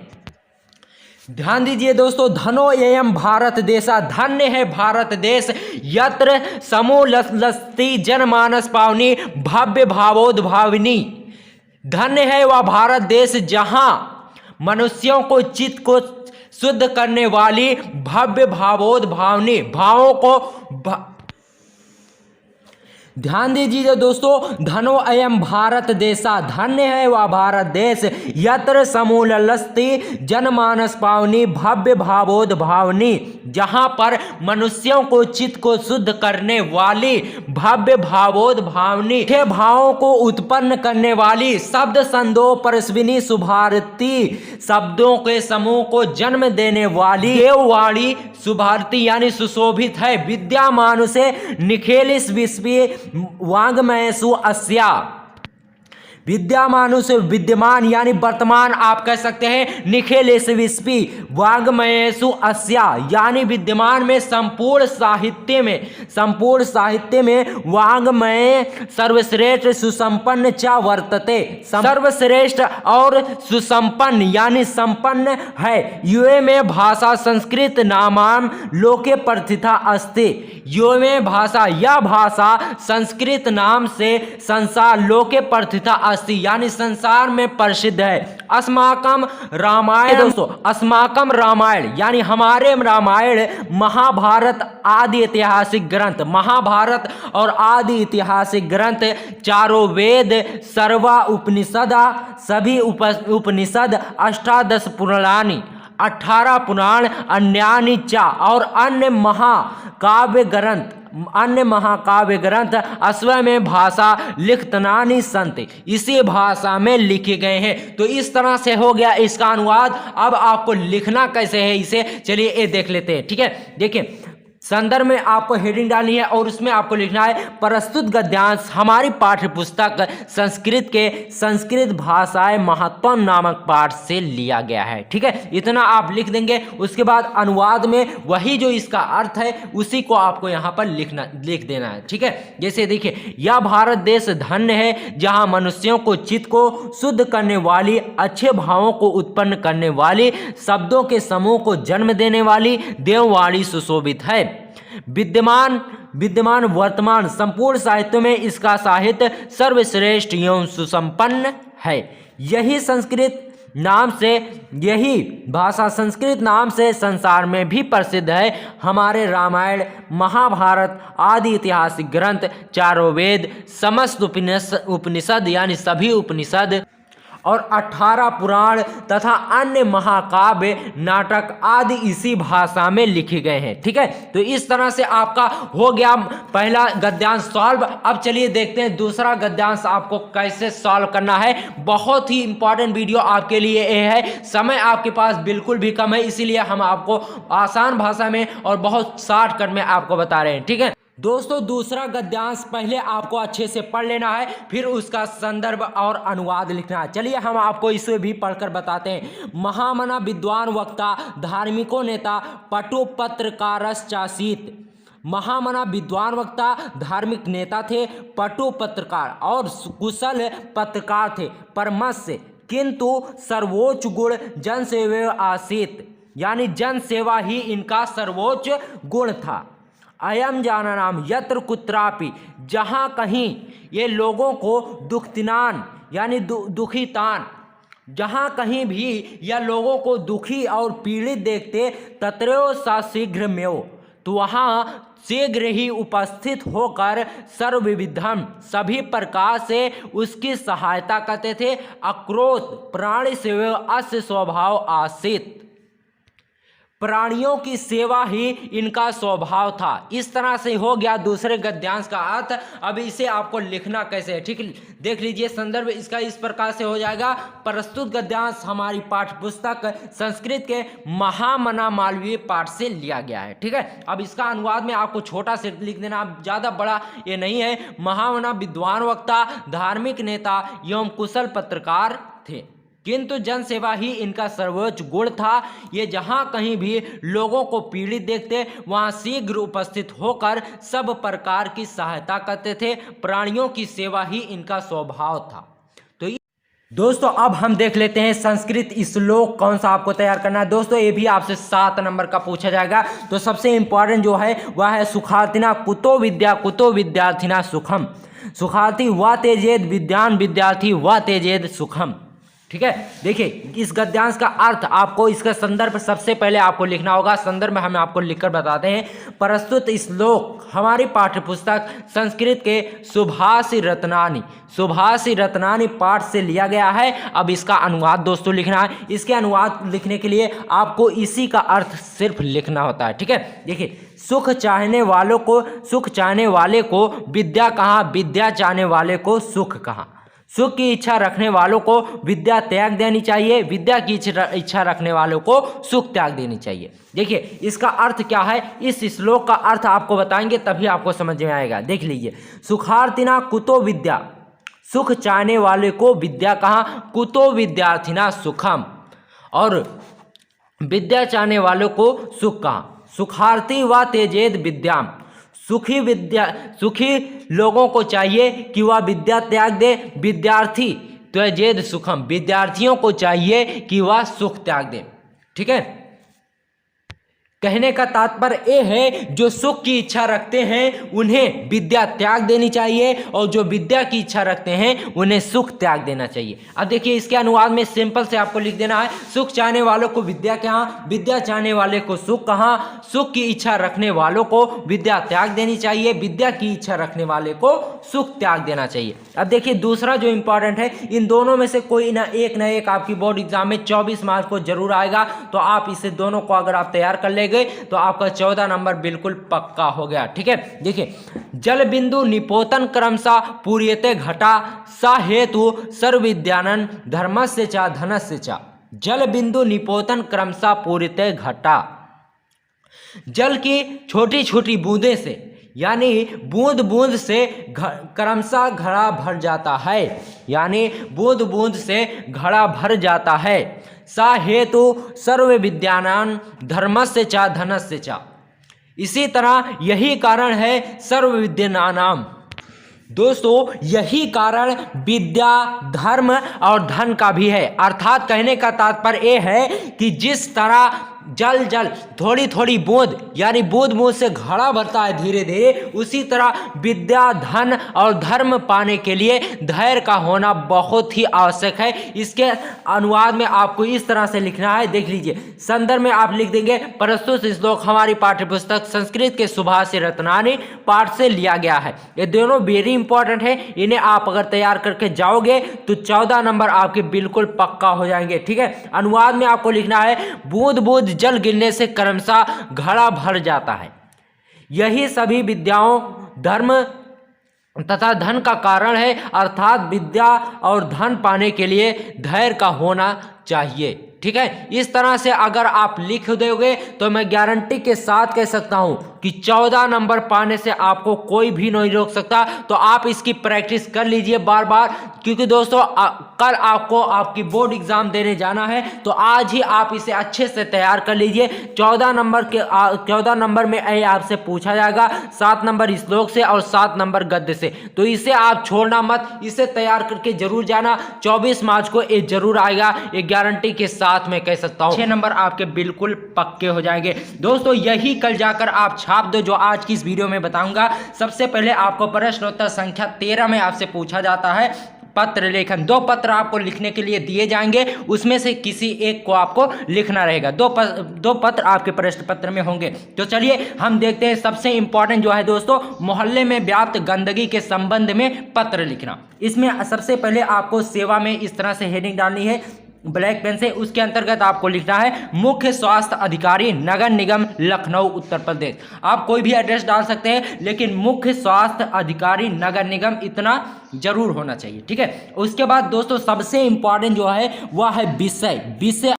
ध्यान दीजिए दोस्तों, धनो एयम भारत देशा, धन्य है भारत देश, यत्र समूलस्ति जनमानस पावनी भव्य भावोद्भाविनी। धन्य है वह भारत देश जहां मनुष्यों को चित्त को शुद्ध करने वाली भव्य भावोद्भावनी भावों को ध्यान दीजिए दोस्तों, धनो अयम भारत देशा, धन्य है वह भारत देश, यत्र समूलस्ति जनमानस पावनी भव्य भावोद्भावनी, जहां पर मनुष्यों को चित्त को शुद्ध करने वाली भव्य भावोद्भावनी भावों को उत्पन्न करने वाली शब्द संदो परस्विनी सुभारती, शब्दों के समूह को जन्म देने वाली देववाणी सुभारती यानी सुशोभित है। विद्या मानुषे निखेलिस विश्व वांग्मयसु अस्या, विद्या मानुष विद्यमान यानी वर्तमान आप कह सकते हैं, निखेलेश विस्पी वांग्मयसु अस्या यानी विद्यमान में संपूर्ण साहित्य में वांग्मय सर्वश्रेष्ठ सुसंपन्न च वर्तते, सर्वश्रेष्ठ और सुसंपन्न यानी संपन्न है। युवे में भाषा संस्कृत नामाम लोके प्रथिता अस्ति, युवे में भाषा यह भाषा संस्कृत नाम से संसार लोके प्रथिता अस्ति यानी संसार में प्रसिद्ध है। अस्माकम रामायण दोस्तों, अस्माकम रामायण यानी हमारे रामायण, महाभारत आदि ऐतिहासिक ग्रंथ, महाभारत और आदि ऐतिहासिक ग्रंथ, चारों वेद, सर्वा उपनिषदा सभी उपनिषद, अष्टादश पुराणानि 18 पुराण, अन्यानि चा और अन्य महाकाव्य ग्रंथ अश्व में भाषा लिखतनानि संत, इसी भाषा में लिखे गए हैं। तो इस तरह से हो गया इसका अनुवाद। अब आपको लिखना कैसे है इसे, चलिए ये देख लेते हैं। ठीक है, देखिए संदर्भ में आपको हेडिंग डालनी है और उसमें आपको लिखना है प्रस्तुत गद्यांश हमारी पाठ्य पुस्तक संस्कृत के संस्कृत भाषाएं महत्व नामक पाठ से लिया गया है। ठीक है, इतना आप लिख देंगे। उसके बाद अनुवाद में वही जो इसका अर्थ है उसी को आपको यहाँ पर लिख देना है। ठीक है, जैसे देखिए, यह भारत देश धन्य है जहाँ मनुष्यों को चित्त को शुद्ध करने वाली, अच्छे भावों को उत्पन्न करने वाली, शब्दों के समूह को जन्म देने वाली देववाणी सुशोभित है। विद्यमान वर्तमान संपूर्ण साहित्य में इसका साहित्य सर्वश्रेष्ठ एवं सुसंपन्न है। यही भाषा संस्कृत नाम से संसार में भी प्रसिद्ध है। हमारे रामायण, महाभारत आदि ऐतिहासिक ग्रंथ, चारों वेद, समस्त उपनिषद यानी सभी उपनिषद और 18 पुराण तथा अन्य महाकाव्य, नाटक आदि इसी भाषा में लिखे गए हैं। ठीक है, तो इस तरह से आपका हो गया पहला गद्यांश सॉल्व। अब चलिए देखते हैं दूसरा गद्यांश आपको कैसे सॉल्व करना है। बहुत ही इंपॉर्टेंट वीडियो आपके लिए ये है। समय आपके पास बिल्कुल भी कम है, इसीलिए हम आपको आसान भाषा में और बहुत शॉर्टकट में आपको बता रहे हैं। ठीक है दोस्तों, दूसरा गद्यांश पहले आपको अच्छे से पढ़ लेना है, फिर उसका संदर्भ और अनुवाद लिखना है। चलिए हम आपको इसे भी पढ़कर बताते हैं। महामना विद्वान वक्ता धार्मिको नेता पटु पत्रकारश्चासीत, महामना विद्वान वक्ता धार्मिक नेता थे, पटु पत्रकार और कुशल पत्रकार थे, परमस्य किंतु सर्वोच्च गुण जनसेवा आसीत यानी जन सेवा ही इनका सर्वोच्च गुण था। अयम जाननाम यत्र कुत्रापि, जहाँ कहीं ये लोगों को दुखतिनान यानी दुखीतान, जहाँ कहीं भी यह लोगों को दुखी और पीड़ित देखते, तत्रैव सा शीघ्र में, तो वहाँ शीघ्र ही उपस्थित होकर सर्वविधम सभी प्रकार से उसकी सहायता करते थे। अक्रोध प्राणी सेवा अस्य स्वभाव आसीत, प्राणियों की सेवा ही इनका स्वभाव था। इस तरह से हो गया दूसरे गद्यांश का अर्थ। अब इसे आपको लिखना कैसे है, ठीक, देख लीजिए संदर्भ इसका इस प्रकार से हो जाएगा। प्रस्तुत गद्यांश हमारी पाठ्य पुस्तक संस्कृत के महामना मालवीय पाठ से लिया गया है। ठीक है, अब इसका अनुवाद में आपको छोटा से लिख देना, ज़्यादा बड़ा ये नहीं है। महामना विद्वान वक्ता धार्मिक नेता एवं कुशल पत्रकार थे, किंतु जनसेवा ही इनका सर्वोच्च गुण था। ये जहाँ कहीं भी लोगों को पीड़ित देखते वहाँ शीघ्र उपस्थित होकर सब प्रकार की सहायता करते थे। प्राणियों की सेवा ही इनका स्वभाव था। दोस्तों अब हम देख लेते हैं संस्कृत श्लोक कौन सा आपको तैयार करना है। दोस्तों ये भी आपसे 7 नंबर का पूछा जाएगा। तो सबसे इंपॉर्टेंट जो है वह है सुखार्थिना कुतो विद्यार्थिना सुखम। सुखार्थी व तेजेद विद्यान विद्यार्थी व तेजेद सुखम। ठीक है, देखिए इस गद्यांश का अर्थ आपको इसका संदर्भ सबसे पहले आपको लिखना होगा। संदर्भ में हम आपको लिखकर बताते हैं। प्रस्तुत श्लोक हमारी पाठ्यपुस्तक संस्कृत के सुभाषी रत्नानी पाठ से लिया गया है। अब इसका अनुवाद दोस्तों लिखना है। इसके अनुवाद लिखने के लिए आपको इसी का अर्थ सिर्फ लिखना होता है। ठीक है, देखिए सुख चाहने वाले को विद्या कहाँ, विद्या चाहने वाले को सुख कहाँ। सुख की इच्छा रखने वालों को विद्या त्याग देनी चाहिए, विद्या की इच्छा रखने वालों को सुख त्याग देनी चाहिए। देखिए इसका अर्थ क्या है, इस श्लोक का अर्थ आपको बताएंगे तभी आपको समझ में आएगा। देख लीजिए, सुखार्थिना कुतो विद्या, सुख चाहने वाले को विद्या कहाँ, कुतो विद्यार्थिना सुखम, और विद्या चाहने वालों को सुख कहाँ, सुखार्थी व तेजेद विद्याम। सुखी लोगों को चाहिए कि वह विद्या त्याग दे, विद्यार्थी त्यजेद सुखम, विद्यार्थियों को चाहिए कि वह सुख त्याग दे। ठीक है, कहने का तात्पर्य ये है जो सुख की इच्छा रखते हैं उन्हें विद्या त्याग देनी चाहिए, और जो विद्या की इच्छा रखते हैं उन्हें सुख त्याग देना चाहिए। अब देखिए इसके अनुवाद में सिंपल से आपको लिख देना है, सुख चाहने वालों को विद्या कहाँ, विद्या चाहने वाले को सुख कहाँ, सुख की इच्छा रखने वालों को विद्या त्याग देनी चाहिए, विद्या की इच्छा रखने वाले को सुख त्याग देना चाहिए। अब देखिए दूसरा जो इंपॉर्टेंट है, इन दोनों में से कोई ना एक आपकी बोर्ड एग्जाम में 24 मार्क्स को जरूर आएगा। तो आप इसे दोनों को अगर आप तैयार कर लेंगे तो आपका 14 नंबर बिल्कुल पक्का हो गया। ठीक है, देखिए जल बिंदु निपोतन क्रमशः पूर्यते घटा सा हेतु सर्वविद्यानन धर्मस्य च धनस्य च। जल बिंदु निपोतन क्रमशः पूर्यते घटा, जल की छोटी छोटी बूंदे से यानी बूंद बूंद से क्रमशः घड़ा भर जाता है, यानी बूंद बूंद से घड़ा भर जाता है। सा हेतु सर्व विद्यानां धर्मस्य च धनस्य च। इसी तरह यही कारण है सर्व विद्यानाम। दोस्तों यही कारण विद्या, धर्म और धन का भी है। अर्थात कहने का तात्पर्य यह है कि जिस तरह जल थोड़ी थोड़ी बूंद यानी बूंद बूंद से घड़ा भरता है धीरे धीरे, उसी तरह विद्या, धन और धर्म पाने के लिए धैर्य का होना बहुत ही आवश्यक है। इसके अनुवाद में आपको इस तरह से लिखना है, देख लीजिए संदर्भ में आप लिख देंगे प्रस्तुत श्लोक हमारी पाठ्यपुस्तक संस्कृत के सुभाषी रत्नानी पाठ से लिया गया है। ये दोनों वेरी इंपॉर्टेंट है, इन्हें आप अगर तैयार करके जाओगे तो 14 नंबर आपके बिल्कुल पक्का हो जाएंगे। ठीक है, अनुवाद में आपको लिखना है बूंद बूंद जल गिरने से क्रमशः घड़ा भर जाता है। यही सभी विद्याओं, धर्म तथा धन का कारण है। अर्थात विद्या और धन पाने के लिए धैर्य का होना चाहिए। ठीक है, इस तरह से अगर आप लिख दोगे तो मैं गारंटी के साथ कह सकता हूं कि 14 नंबर पाने से आपको कोई भी नहीं रोक सकता। तो आप इसकी प्रैक्टिस कर लीजिए बार बार, क्योंकि दोस्तों कल आपको आपकी बोर्ड एग्जाम देने जाना है। तो आज ही आप इसे अच्छे से तैयार कर लीजिए। 14 नंबर में आपसे पूछा जाएगा 7 नंबर श्लोक से और 7 नंबर गद्य से। तो इसे आप छोड़ना मत, इसे तैयार करके जरूर जाना। 24 मार्च को ये जरूर आएगा, ये गारंटी के साथ मैं कह सकता हूं। 6 नंबर आपके बिल्कुल पक्के हो जाएंगे। दोस्तों यही कल जाकर आप छाप दो जो आज की इस वीडियो में बताऊंगा। सबसे पहले आपको प्रश्नोत्तर संख्या 13 में आपसे पूछा जाता है पत्र लेखन। 2 पत्र आपको लिखने के लिए दिए जाएंगे, उसमें से किसी एक को आपको लिखना रहेगा। 2 पत्र आपके प्रश्न पत्र में होंगे। तो चलिए हम देखते हैं सबसे इंपॉर्टेंट जो है दोस्तों, मोहल्ले में व्याप्त गंदगी के संबंध में पत्र लिखना। इसमें सबसे पहले आपको सेवा में इस तरह से हेडिंग डालनी है ब्लैक पेन से। उसके अंतर्गत आपको लिखना है मुख्य स्वास्थ्य अधिकारी नगर निगम लखनऊ उत्तर प्रदेश। आप कोई भी एड्रेस डाल सकते हैं, लेकिन मुख्य स्वास्थ्य अधिकारी नगर निगम इतना जरूर होना चाहिए। ठीक है, उसके बाद दोस्तों सबसे इंपॉर्टेंट जो है वह है विषय।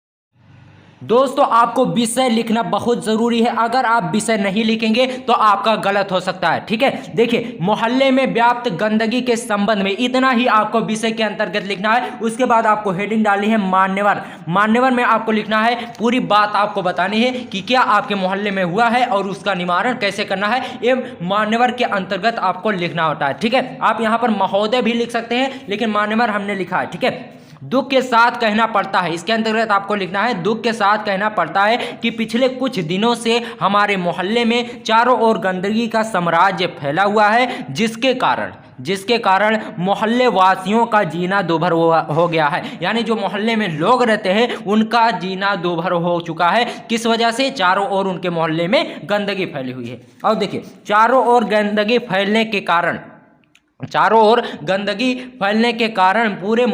दोस्तों आपको विषय लिखना बहुत जरूरी है। अगर आप विषय नहीं लिखेंगे तो आपका गलत हो सकता है। ठीक है, देखिए मोहल्ले में व्याप्त गंदगी के संबंध में इतना ही आपको विषय के अंतर्गत लिखना है। उसके बाद आपको हेडिंग डालनी है मान्यवर में आपको लिखना है पूरी बात आपको बतानी है कि क्या आपके मोहल्ले में हुआ है और उसका निवारण कैसे करना है। ये मान्यवर के अंतर्गत आपको लिखना होता है। ठीक है, आप यहाँ पर महोदय भी लिख सकते हैं, लेकिन मान्यवर हमने लिखा है। ठीक है, दुख के साथ कहना पड़ता है, इसके अंतर्गत आपको लिखना है दुख के साथ कहना पड़ता है कि पिछले कुछ दिनों से हमारे मोहल्ले में चारों ओर गंदगी का साम्राज्य फैला हुआ है, जिसके कारण मोहल्ले वासियों का जीना दूभर हो गया है। यानी जो मोहल्ले में लोग रहते हैं उनका जीना दूभर हो चुका है। किस वजह से? चारों ओर उनके मोहल्ले में गंदगी फैली हुई है। और देखिए, चारों ओर गंदगी फैलने के कारण पूरे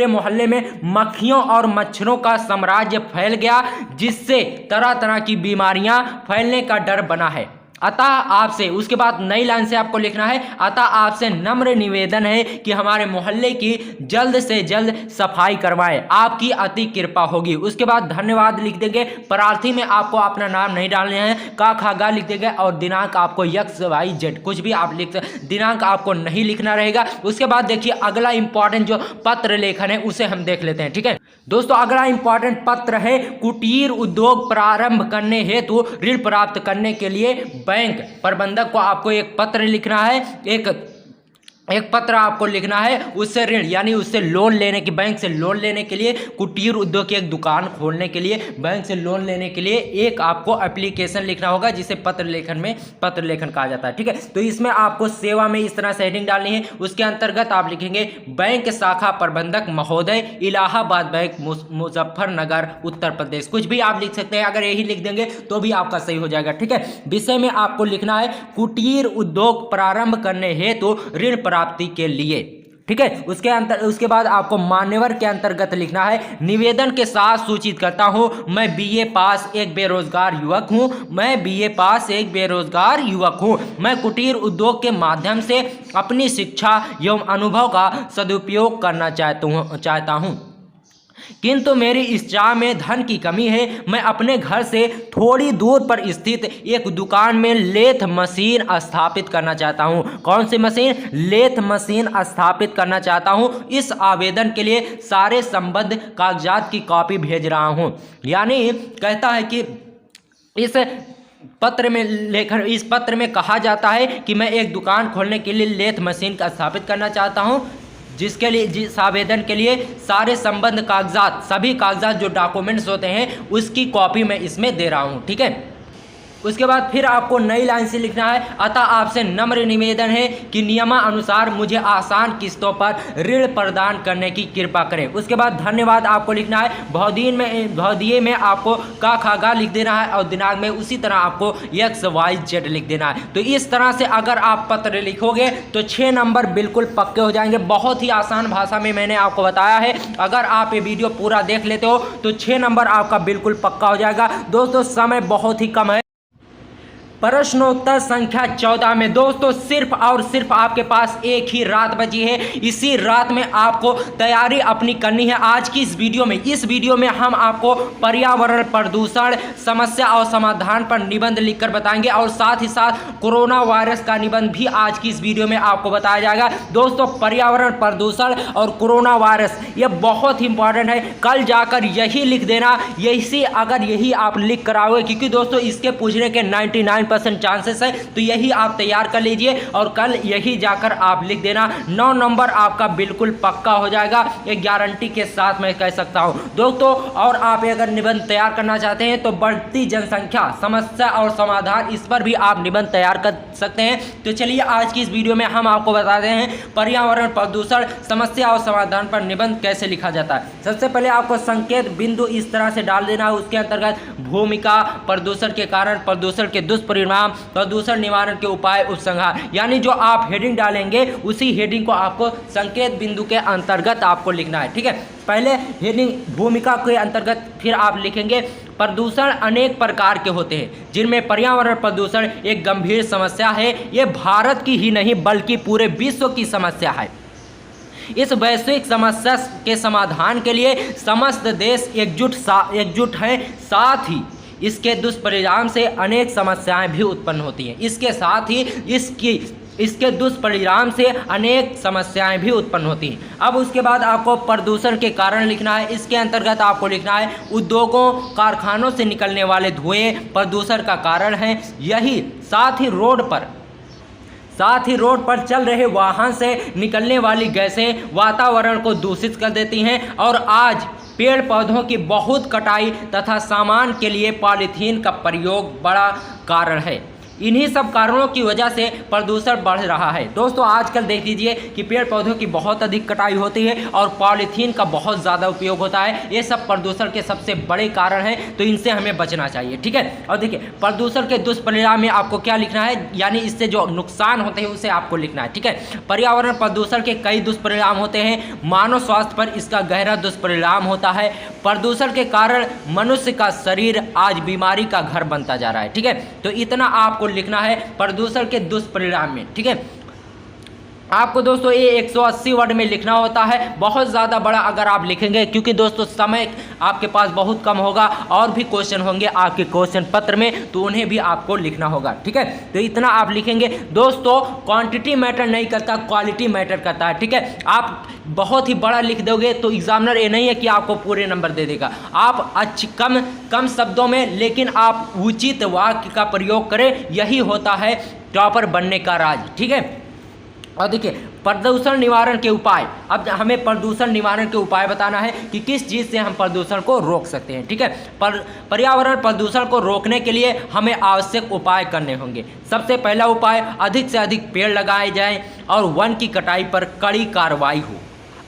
मोहल्ले में मक्खियों और मच्छरों का साम्राज्य फैल गया, जिससे तरह तरह की बीमारियां फैलने का डर बना है। अतः आपसे, उसके बाद नई लाइन से आपको लिखना है, अतः आपसे नम्र निवेदन है कि हमारे मोहल्ले की जल्द से जल्द सफाई करवाएं, आपकी अति कृपा होगी। उसके बाद धन्यवाद लिख देंगे। प्रार्थी में आपको अपना नाम नहीं डालने हैं, का खा गा लिख देंगे और दिनांक आपको XYZ कुछ भी आप लिख, दिनांक आपको नहीं लिखना रहेगा। उसके बाद देखिए अगला इंपॉर्टेंट जो पत्र लेखन है उसे हम देख लेते हैं। ठीक है दोस्तों, अगला इंपॉर्टेंट पत्र है कुटीर उद्योग प्रारंभ करने हेतु ऋण प्राप्त करने के लिए बैंक प्रबंधक को आपको एक पत्र लिखना है। एक पत्र आपको लिखना है उससे ऋण यानी उससे लोन लेने की, बैंक से लोन लेने के लिए, कुटीर उद्योग की एक दुकान खोलने के लिए बैंक से लोन लेने के लिए एक आपको एप्लीकेशन लिखना होगा, जिसे पत्र लेखन कहा जाता है। ठीक है, तो इसमें आपको सेवा में इस तरह से हेडिंग डालनी है। उसके अंतर्गत आप लिखेंगे बैंक शाखा प्रबंधक महोदय, इलाहाबाद बैंक, मुजफ्फरनगर, उत्तर प्रदेश। कुछ भी आप लिख सकते हैं, अगर यही लिख देंगे तो भी आपका सही हो जाएगा। ठीक है, विषय में आपको लिखना है कुटीर उद्योग प्रारंभ करने हेतु ऋण प्राप्ति के लिए। ठीक है, उसके बाद आपको मान्यवर के अंतर्गत लिखना है, निवेदन के साथ सूचित करता हूं, मैं बीए पास एक बेरोजगार युवक हूं। मैं कुटीर उद्योग के माध्यम से अपनी शिक्षा एवं अनुभव का सदुपयोग करना चाहता हूं, किंतु मेरी इस चाह में धन की कमी है। मैं अपने घर से थोड़ी दूर पर स्थित एक दुकान में लेथ मशीन स्थापित करना चाहता हूं। कौन सी मशीन? लेथ मशीन स्थापित करना चाहता हूं। इस आवेदन के लिए सारे संबद्ध कागजात की कॉपी भेज रहा हूं। यानी कहता है कि इस पत्र में कहा जाता है कि मैं एक दुकान खोलने के लिए लेथ मशीन का स्थापित करना चाहता हूं, जिस आवेदन के लिए सारे संबद्ध कागजात, सभी कागजात जो डॉक्यूमेंट्स होते हैं उसकी कॉपी मैं इसमें दे रहा हूं। ठीक है, उसके बाद फिर आपको नई लाइन से लिखना है, अतः आपसे नम्र निवेदन है कि नियमानुसार मुझे आसान किस्तों पर ऋण प्रदान करने की कृपा करें। उसके बाद धन्यवाद आपको लिखना है। भौदिये में आपको का खा गा लिख देना है और दिनांक में उसी तरह आपको XYZ लिख देना है। तो इस तरह से अगर आप पत्र लिखोगे तो 6 नंबर बिल्कुल पक्के हो जाएंगे। बहुत ही आसान भाषा में मैंने आपको बताया है। अगर आप ये वीडियो पूरा देख लेते हो तो 6 नंबर आपका बिल्कुल पक्का हो जाएगा। दोस्तों समय बहुत ही कम है। प्रश्नोत्तर संख्या 14 में दोस्तों सिर्फ और सिर्फ आपके पास एक ही रात बची है। इसी रात में आपको तैयारी अपनी करनी है। आज की इस वीडियो में हम आपको पर्यावरण प्रदूषण समस्या और समाधान पर निबंध लिखकर बताएंगे और साथ ही साथ कोरोना वायरस का निबंध भी आज की इस वीडियो में आपको बताया जाएगा। दोस्तों पर्यावरण प्रदूषण और कोरोना वायरस ये बहुत ही इंपॉर्टेंट है। कल जाकर यही लिख देना, अगर यही आप लिख कर आओगे, क्योंकि दोस्तों इसके पूछने के 99% चांसेस है, तो यही आप तैयार कर लीजिए और कल यही जाकर आप लिख देना। 9 नंबर आपका बिल्कुल पक्का हो जाएगा, एक गारंटी के साथ मैं कह सकता हूं दोस्तों। और आप अगर निबंध तैयार करना चाहते हैं तो बढ़ती जनसंख्या समस्या और समाधान, इस पर भी आप निबंध तैयार कर सकते हैं। तो चलिए आज की इस वीडियो में हम आपको बताते हैं पर्यावरण प्रदूषण समस्या और समाधान पर निबंध कैसे लिखा जाता है। सबसे पहले आपको संकेत बिंदु इस तरह से डाल देना है। उसके अंतर्गत भूमिका, प्रदूषण के कारण, प्रदूषण के दुष्परिणाम, प्रदूषण निवारण के उपाय, उपसंहार, यानी जो आप हेडिंग डालेंगे उसी हेडिंग को आपको संकेत बिंदु के अंतर्गत आपको लिखना है। ठीक है, पहले हेडिंग भूमिका के अंतर्गत फिर आप लिखेंगे प्रदूषण अनेक प्रकार के होते हैं, जिनमें पर्यावरण प्रदूषण एक गंभीर समस्या है। ये भारत की ही नहीं बल्कि पूरे विश्व की समस्या है। इस वैश्विक समस्या के समाधान के लिए समस्त देश एकजुट हैं। साथ ही इसके दुष्परिणाम से अनेक समस्याएं भी उत्पन्न होती हैं। इसके दुष्परिणाम से अनेक समस्याएं भी उत्पन्न होती हैं। अब उसके बाद आपको प्रदूषण के कारण लिखना है। इसके अंतर्गत आपको लिखना है उद्योगों, कारखानों से निकलने वाले धुएं प्रदूषण का कारण हैं। यही साथ ही रोड पर साथ ही रोड पर चल रहे वाहन से निकलने वाली गैसें वातावरण को दूषित कर देती हैं और आज पेड़ पौधों की बहुत कटाई तथा सामान के लिए पॉलीथीन का प्रयोग बड़ा कारण है। इन्हीं सब कारणों की वजह से प्रदूषण बढ़ रहा है। दोस्तों आजकल देख लीजिए कि पेड़ पौधों की बहुत अधिक कटाई होती है और पॉलीथीन का बहुत ज़्यादा उपयोग होता है। ये सब प्रदूषण के सबसे बड़े कारण हैं, तो इनसे हमें बचना चाहिए, ठीक है। और देखिए प्रदूषण के दुष्परिणाम में आपको क्या लिखना है, यानी इससे जो नुकसान होते हैं उसे आपको लिखना है, ठीक है। पर्यावरण प्रदूषण के कई दुष्परिणाम होते हैं। मानव स्वास्थ्य पर इसका गहरा दुष्परिणाम होता है। प्रदूषण के कारण मनुष्य का शरीर आज बीमारी का घर बनता जा रहा है, ठीक है। तो इतना आपको लिखना है प्रदूषण के दुष्परिणाम में, ठीक है। आपको दोस्तों ये 180 वर्ड में लिखना होता है, बहुत ज़्यादा बड़ा अगर आप लिखेंगे, क्योंकि दोस्तों समय आपके पास बहुत कम होगा और भी क्वेश्चन होंगे आपके क्वेश्चन पत्र में, तो उन्हें भी आपको लिखना होगा, ठीक है। तो इतना आप लिखेंगे। दोस्तों क्वांटिटी मैटर नहीं करता, क्वालिटी मैटर करता है, ठीक है। आप बहुत ही बड़ा लिख दोगे तो एग्जामिनर ये नहीं है कि आपको पूरे नंबर दे देगा। आप कम शब्दों में लेकिन आप उचित वाक्य का प्रयोग करें, यही होता है टॉपर बनने का राज, ठीक है। और देखिए प्रदूषण निवारण के उपाय, अब हमें प्रदूषण निवारण के उपाय बताना है कि किस चीज़ से हम प्रदूषण को रोक सकते हैं, ठीक है। पर्यावरण प्रदूषण को रोकने के लिए हमें आवश्यक उपाय करने होंगे। सबसे पहला उपाय, अधिक से अधिक पेड़ लगाए जाएं और वन की कटाई पर कड़ी कार्रवाई हो।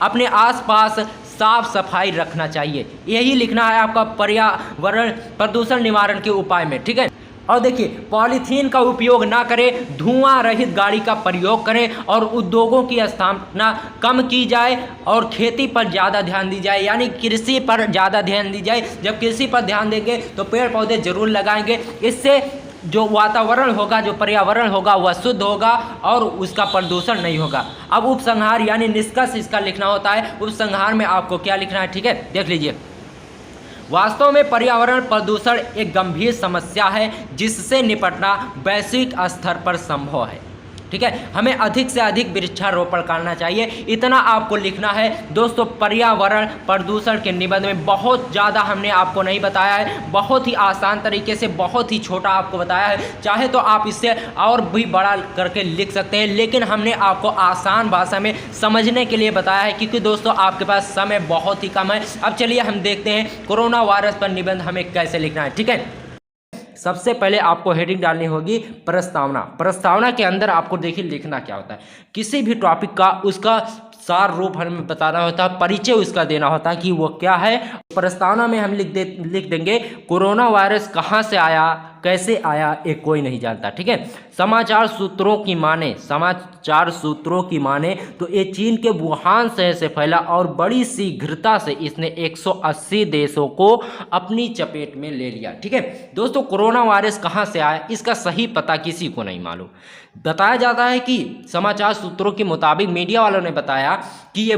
अपने आसपास साफ सफाई रखना चाहिए, यही लिखना है आपका पर्यावरण प्रदूषण निवारण के उपाय में, ठीक है। और देखिए पॉलीथीन का उपयोग ना करें, धुआं रहित गाड़ी का प्रयोग करें और उद्योगों की स्थापना कम की जाए और खेती पर ज़्यादा ध्यान दी जाए, यानी कृषि पर ज़्यादा ध्यान दी जाए। जब कृषि पर ध्यान देंगे तो पेड़ पौधे जरूर लगाएंगे, इससे जो वातावरण होगा, जो पर्यावरण होगा वह शुद्ध होगा और उसका प्रदूषण नहीं होगा। अब उपसंहार यानी निष्कर्ष इसका लिखना होता है। उपसंहार में आपको क्या लिखना है, ठीक है, देख लीजिए। वास्तव में पर्यावरण प्रदूषण एक गंभीर समस्या है जिससे निपटना वैश्विक स्तर पर संभव है, ठीक है। हमें अधिक से अधिक वृक्षारोपण करना चाहिए, इतना आपको लिखना है। दोस्तों पर्यावरण प्रदूषण के निबंध में बहुत ज़्यादा हमने आपको नहीं बताया है, बहुत ही आसान तरीके से बहुत ही छोटा आपको बताया है। चाहे तो आप इससे और भी बड़ा करके लिख सकते हैं, लेकिन हमने आपको आसान भाषा में समझने के लिए बताया है, क्योंकि दोस्तों आपके पास समय बहुत ही कम है। अब चलिए हम देखते हैं कोरोना वायरस पर निबंध हमें कैसे लिखना है, ठीक है। सबसे पहले आपको हेडिंग डालनी होगी प्रस्तावना। प्रस्तावना के अंदर आपको देखिए लिखना क्या होता है, किसी भी टॉपिक का उसका सार रूप हमें बताना होता है, परिचय उसका देना होता है कि वो क्या है। प्रस्तावना में हम लिख देंगे कोरोना वायरस कहाँ से आया, कैसे आया, ये कोई नहीं जानता, ठीक है। समाचार सूत्रों की माने तो ये चीन के वुहान शहर से फैला और बड़ी शीघ्रता से इसने 180 देशों को अपनी चपेट में ले लिया, ठीक है। दोस्तों कोरोना वायरस कहाँ से आया इसका सही पता किसी को नहीं मालूम। बताया जाता है कि समाचार सूत्रों के मुताबिक मीडिया वालों ने बताया कि ये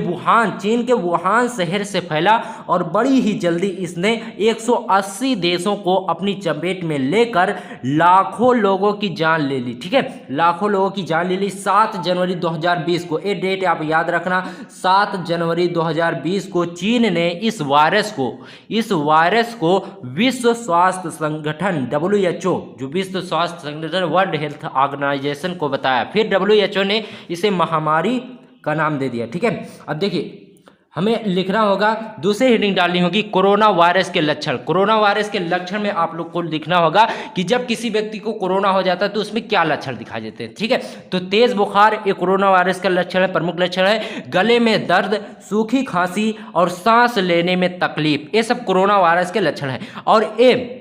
चीन के वुहान शहर से फैला और बड़ी ही जल्दी इसने 180 देशों को अपनी चपेट में लेकर लाखों लोगों की जान ले ली, ठीक है। लाखों लोगों की जान ले ली। 7 जनवरी 2020 को, ये डेट आप याद रखना, 7 जनवरी 2020 को चीन ने इस वायरस को विश्व स्वास्थ्य संगठन WHO, जो विश्व स्वास्थ्य संगठन वर्ल्ड हेल्थ ऑर्गेनाइजेशन को बताया। फिर WHO ने इसे महामारी का नाम दे दिया, ठीक है। अब देखिए हमें लिखना होगा, दूसरी हेडिंग डालनी होगी कोरोना वायरस के लक्षण। कोरोना वायरस के लक्षण में आप लोग को लिखना होगा कि जब किसी व्यक्ति को कोरोना हो जाता है तो उसमें क्या लक्षण दिखाई देते हैं, ठीक है। तो तेज बुखार ये कोरोना वायरस का लक्षण है, प्रमुख लक्षण है। गले में दर्द, सूखी खांसी और सांस लेने में तकलीफ, ये सब कोरोना वायरस के लक्षण है। और ये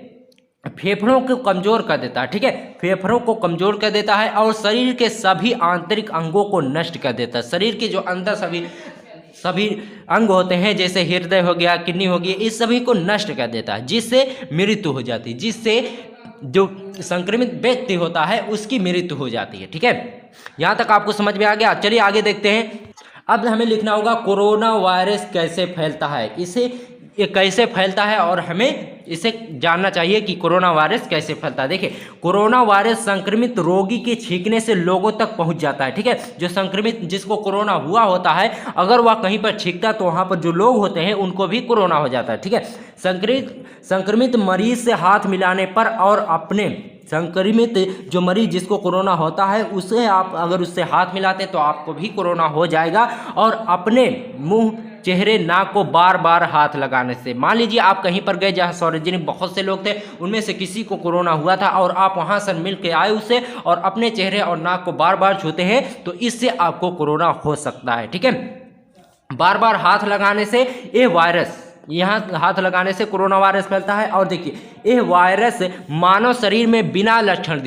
फेफड़ों को कमजोर कर देता है, ठीक है। फेफड़ों को कमजोर कर देता है और शरीर के सभी आंतरिक अंगों को नष्ट कर देता है। शरीर के जो अंदर सभी अंग होते हैं, जैसे हृदय हो गया, किडनी हो गई, इस सभी को नष्ट कर देता है, जिससे मृत्यु हो जाती है, जिससे जो संक्रमित व्यक्ति होता है उसकी मृत्यु हो जाती है, ठीक है। यहाँ तक आपको समझ में आ गया। चलिए आगे देखते हैं। अब हमें लिखना होगा कोरोना वायरस कैसे फैलता है। ये कैसे फैलता है और हमें इसे जानना चाहिए कि कोरोना वायरस कैसे फैलता है। देखिए, कोरोना वायरस संक्रमित रोगी के छींकने से लोगों तक पहुंच जाता है। ठीक है, जो संक्रमित जिसको कोरोना हुआ होता है, अगर वह कहीं पर छींकता है तो वहां पर जो लोग होते हैं उनको भी कोरोना हो जाता है। ठीक है, संक्रमित मरीज से हाथ मिलाने पर और अपने संक्रमित जो मरीज जिसको कोरोना होता है उसे आप अगर उससे हाथ मिलाते हैं तो आपको भी कोरोना हो जाएगा। और अपने मुंह, चेहरे, नाक को बार बार हाथ लगाने से, मान लीजिए आप कहीं पर गए जहाँ सार्वजनिक बहुत से लोग थे, उनमें से किसी को कोरोना हुआ था और आप वहाँ से मिल के आए उससे और अपने चेहरे और नाक को बार बार छूते हैं तो इससे आपको कोरोना हो सकता है। ठीक है, बार बार हाथ लगाने से ये वायरस, यहाँ हाथ लगाने से कोरोना वायरस फैलता है। और देखिए, यह वायरस मानव शरीर में बिना लक्षण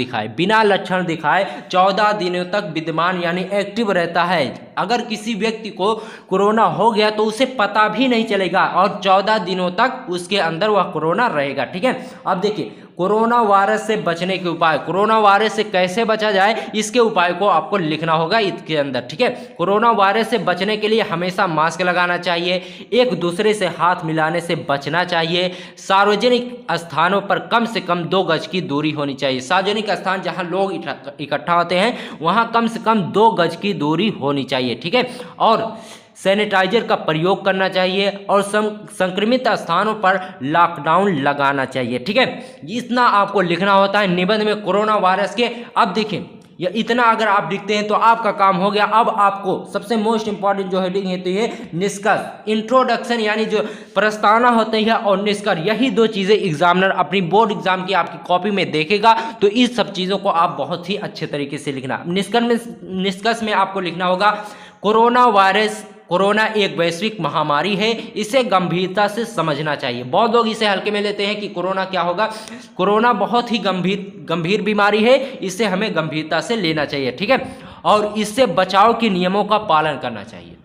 दिखाए 14 दिनों तक विद्यमान यानी एक्टिव रहता है। अगर किसी व्यक्ति को कोरोना हो गया तो उसे पता भी नहीं चलेगा और 14 दिनों तक उसके अंदर वह कोरोना रहेगा। ठीक है, अब देखिए, कोरोना वायरस से बचने के उपाय, कोरोना वायरस से कैसे बचा जाए इसके उपाय को आपको लिखना होगा इसके अंदर। ठीक है, कोरोना वायरस से बचने के लिए हमेशा मास्क लगाना चाहिए, एक दूसरे से हाथ मिलाने से बचना चाहिए, सार्वजनिक स्थानों पर कम से कम 2 गज की दूरी होनी चाहिए। सार्वजनिक स्थान जहां लोग इकट्ठा होते हैं वहां कम से कम 2 गज की दूरी होनी चाहिए। ठीक है, और सैनिटाइजर का प्रयोग करना चाहिए और संक्रमित स्थानों पर लॉकडाउन लगाना चाहिए। ठीक है, इतना आपको लिखना होता है निबंध में कोरोना वायरस के। अब देखिए, या इतना अगर आप लिखते हैं तो आपका काम हो गया। अब आपको सबसे मोस्ट इंपॉर्टेंट जो हेडिंग है तो ये निष्कर्ष, इंट्रोडक्शन यानी जो प्रस्तावना होती है और निष्कर्ष, यही 2 चीज़ें एग्जामिनर अपनी बोर्ड एग्जाम की आपकी कॉपी में देखेगा। तो इस सब चीज़ों को आप बहुत ही अच्छे तरीके से लिखना। निष्कर्ष में आपको लिखना होगा कोरोना एक वैश्विक महामारी है, इसे गंभीरता से समझना चाहिए। बहुत लोग इसे हल्के में लेते हैं कि कोरोना क्या होगा। कोरोना बहुत ही गंभीर बीमारी है, इसे हमें गंभीरता से लेना चाहिए। ठीक है, और इससे बचाव के नियमों का पालन करना चाहिए।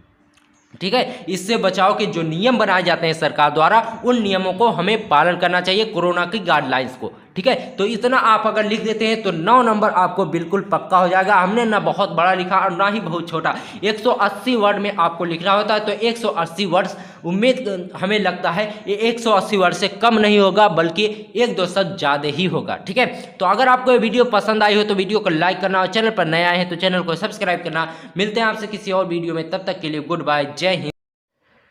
ठीक है, इससे बचाव के जो नियम बनाए जाते हैं सरकार द्वारा उन नियमों को हमें पालन करना चाहिए, कोरोना की गाइडलाइंस को। ठीक है, तो इतना आप अगर लिख देते हैं तो 9 नंबर आपको बिल्कुल पक्का हो जाएगा। हमने ना बहुत बड़ा लिखा और ना ही बहुत छोटा, 180 वर्ड में आपको लिखना होता है। तो 180 वर्ड उम्मीद हमें लगता है ये 180 वर्ड से कम नहीं होगा बल्कि 1-2 शब्द ज़्यादा ही होगा। ठीक है, तो अगर आपको ये वीडियो पसंद आई हो तो वीडियो को लाइक करना और चैनल पर नए आए हैं तो चैनल को सब्सक्राइब करना। मिलते हैं आपसे किसी और वीडियो में, तब तक के लिए गुड बाय, जय हिंद।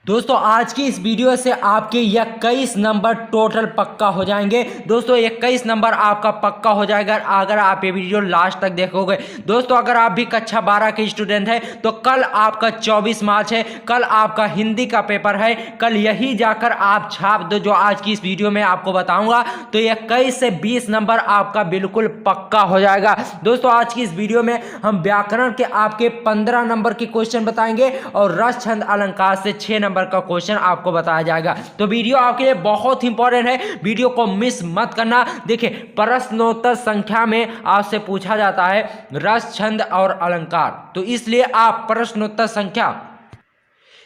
दोस्तों, आज की इस वीडियो से आपके 21 नंबर टोटल पक्का हो जाएंगे। दोस्तों, 21 नंबर आपका पक्का हो जाएगा अगर आप ये वीडियो लास्ट तक देखोगे। दोस्तों, अगर आप भी कक्षा 12 के स्टूडेंट हैं तो कल आपका 24 मार्च है, कल आपका हिंदी का पेपर है। कल यही जाकर आप छाप दो जो आज की इस वीडियो में आपको बताऊंगा। तो 21 से 20 नंबर आपका बिल्कुल पक्का हो जाएगा। दोस्तों, आज की इस वीडियो में हम व्याकरण के आपके 15 नंबर के क्वेश्चन बताएंगे और रस, छंद, अलंकार से 6 नंबर का क्वेश्चन आपको बताया जाएगा। तो वीडियो आपके लिए बहुत इंपॉर्टेंट है, वीडियो को मिस मत करना। देखिए, प्रश्नोत्तर संख्या में आपसे पूछा जाता है रस, छंद और अलंकार, तो इसलिए आप प्रश्नोत्तर संख्या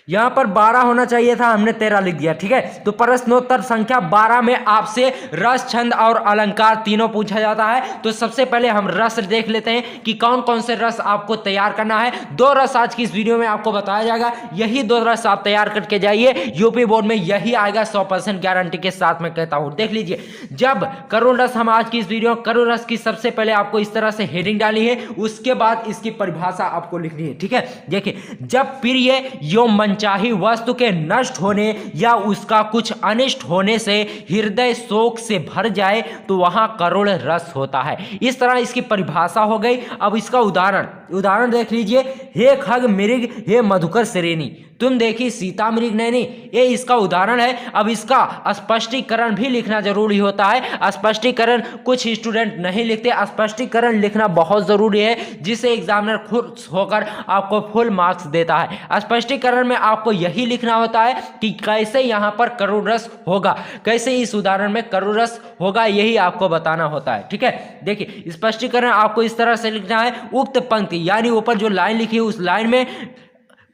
यहां पर 12 होना चाहिए था, हमने 13 लिख दिया। ठीक है, तो प्रश्नोत्तर संख्या 12 में आपसे रस, छंद और अलंकार तीनों पूछा जाता है। तो सबसे पहले हम रस देख लेते हैं कि कौन कौन से रस आपको तैयार करना है। 2 रस आज की इस वीडियो में आपको बताया जाएगा, यही 2 रस आप तैयार करके जाइए, यूपी बोर्ड में यही आएगा 100% गारंटी के साथ मैं कहता हूं। देख लीजिए, जब करुण रस, हम आज की इस वीडियो करुण रस की सबसे पहले आपको इस तरह से हेडिंग डाली है, उसके बाद इसकी परिभाषा आपको लिखनी है। ठीक है, देखिए, जब प्रिय यो चाहे वस्तु के नष्ट होने या उसका कुछ अनिष्ट होने से हृदय शोक से भर जाए तो वहां करुण रस होता है। इस तरह इसकी परिभाषा हो गई। अब इसका उदाहरण देख लीजिए, हे खग मृग, हे मधुकर श्रेणी। तुम देखी सीता मृग नैनी, ये इसका उदाहरण है। अब इसका स्पष्टीकरण भी लिखना जरूरी होता है। स्पष्टीकरण कुछ स्टूडेंट नहीं लिखते, स्पष्टीकरण लिखना बहुत जरूरी है, जिसे एग्जामिनर खुश होकर आपको फुल मार्क्स देता है। स्पष्टीकरण में आपको यही लिखना होता है कि कैसे यहाँ पर करुण रस होगा, कैसे इस उदाहरण में करुण रस होगा, यही आपको बताना होता है। ठीक है, देखिए, स्पष्टीकरण आपको इस तरह से लिखना है। उक्त पंक्ति यानी ऊपर जो लाइन लिखी है उस लाइन में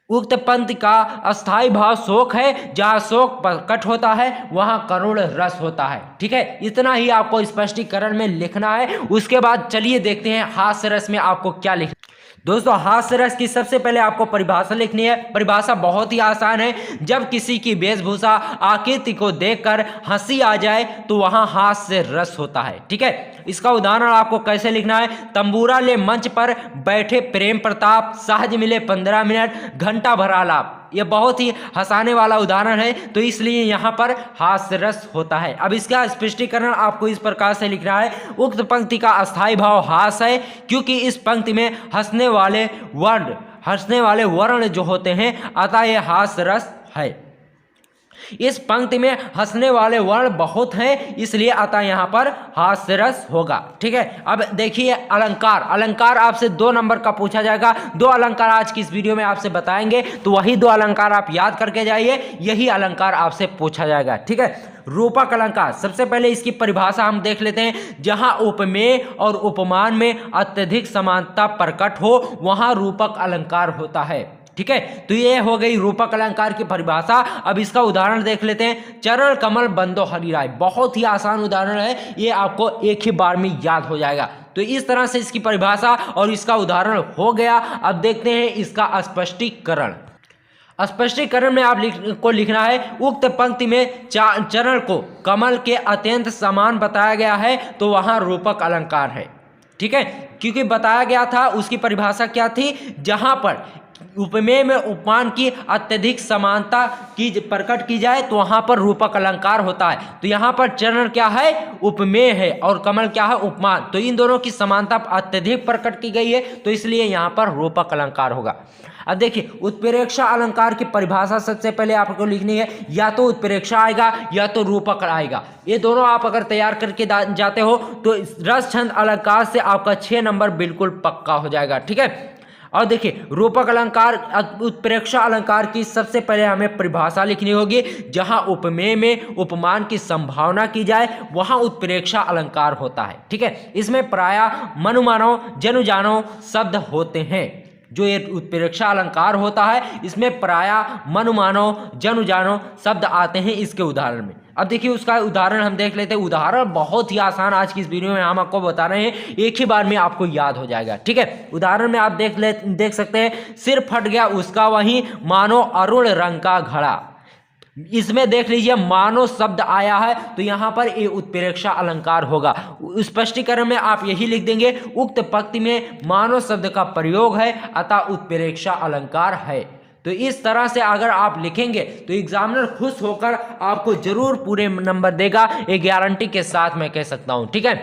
उक्त पंक्ति का अस्थाई भाव शोक है, जहाँ शोक प्रकट होता है वहाँ करुण रस होता है। ठीक है, इतना ही आपको स्पष्टीकरण में लिखना है। उसके बाद चलिए देखते हैं हास्य रस में आपको क्या लिखना। दोस्तों, हास्य रस की सबसे पहले आपको परिभाषा लिखनी है। परिभाषा बहुत ही आसान है। जब किसी की वेशभूषा आकृति को देखकर हंसी आ जाए तो वहां हास्य रस होता है। ठीक है, इसका उदाहरण आपको कैसे लिखना है। तंबूरा ले मंच पर बैठे प्रेम प्रताप, सहज मिले 15 मिनट, घंटा भर आलाप। ये बहुत ही हंसाने वाला उदाहरण है, तो इसलिए यहाँ पर हास्य रस होता है। अब इसका स्पष्टीकरण आपको इस प्रकार से लिखना है। उक्त पंक्ति का अस्थाई भाव हास्य है, क्योंकि इस पंक्ति में हंसने वाले वर्ण जो होते हैं, अतः यह हास्य रस है। इस पंक्ति में हंसने वाले वर्ण बहुत हैं, इसलिए अतः यहाँ पर हास्य रस होगा। ठीक है, अब देखिए अलंकार आपसे 2 नंबर का पूछा जाएगा। 2 अलंकार आज की इस वीडियो में आपसे बताएंगे, तो वही 2 अलंकार आप याद करके जाइए, यही अलंकार आपसे पूछा जाएगा। ठीक है, रूपक अलंकार, सबसे पहले इसकी परिभाषा हम देख लेते हैं। जहां उपमेय और उपमान में अत्यधिक समानता प्रकट हो वहां रूपक अलंकार होता है। ठीक है, तो ये हो गई रूपक अलंकार की परिभाषा। अब इसका उदाहरण देख लेते हैं। चरण कमल बंदो हरिराय, बहुत ही आसान उदाहरण है, ये आपको एक ही बार में याद हो जाएगा। तो इस तरह से इसकी परिभाषा और इसका उदाहरण हो गया। अब देखते हैं इसका स्पष्टीकरण। स्पष्टीकरण में आप को लिखना है, उक्त पंक्ति में चरण को कमल के अत्यंत समान बताया गया है, तो वहां रूपक अलंकार है। ठीक है, क्योंकि बताया गया था, उसकी परिभाषा क्या थी, जहां पर उपमेय में उपमान की अत्यधिक समानता की प्रकट की जाए तो वहां पर रूपक अलंकार होता है। तो यहाँ पर चरण क्या है, उपमेय है, और कमल क्या है, उपमान। तो इन दोनों की समानता अत्यधिक प्रकट की गई है, तो इसलिए यहाँ पर रूपक अलंकार होगा। अब देखिए, उत्प्रेक्षा अलंकार की परिभाषा सबसे पहले आपको लिखनी है। या तो उत्प्रेक्षा आएगा या तो रूपक आएगा। ये दोनों आप अगर तैयार करके जाते हो तो रस छंद अलंकार से आपका 6 नंबर बिल्कुल पक्का हो जाएगा। ठीक है, और देखिए रूपक अलंकार उत्प्रेक्षा अलंकार की सबसे पहले हमें परिभाषा लिखनी होगी। जहां उपमेय में उपमान की संभावना की जाए वहां उत्प्रेक्षा अलंकार होता है। ठीक है, इसमें प्रायः मनुमानव जनुजानव शब्द होते हैं। जो ये उत्प्रेक्षा अलंकार होता है, इसमें प्रायः मनुमानव जनुजानव शब्द आते हैं इसके उदाहरण में। अब देखिए उसका उदाहरण हम देख लेते हैं। उदाहरण बहुत ही आसान आज की इस वीडियो में हम आपको बता रहे हैं, एक ही बार में आपको याद हो जाएगा। ठीक है, उदाहरण में आप देख सकते हैं। सिर फट गया उसका वहीं, मानो अरुण रंग का घड़ा। इसमें देख लीजिए मानो शब्द आया है, तो यहाँ पर ये उत्प्रेक्षा अलंकार होगा। स्पष्टीकरण में आप यही लिख देंगे, उक्त पंक्ति में मानो शब्द का प्रयोग है, अतः उत्प्रेक्षा अलंकार है। तो इस तरह से अगर आप लिखेंगे तो एग्जामिनर खुश होकर आपको जरूर पूरे नंबर देगा, ये गारंटी के साथ मैं कह सकता हूं। ठीक है,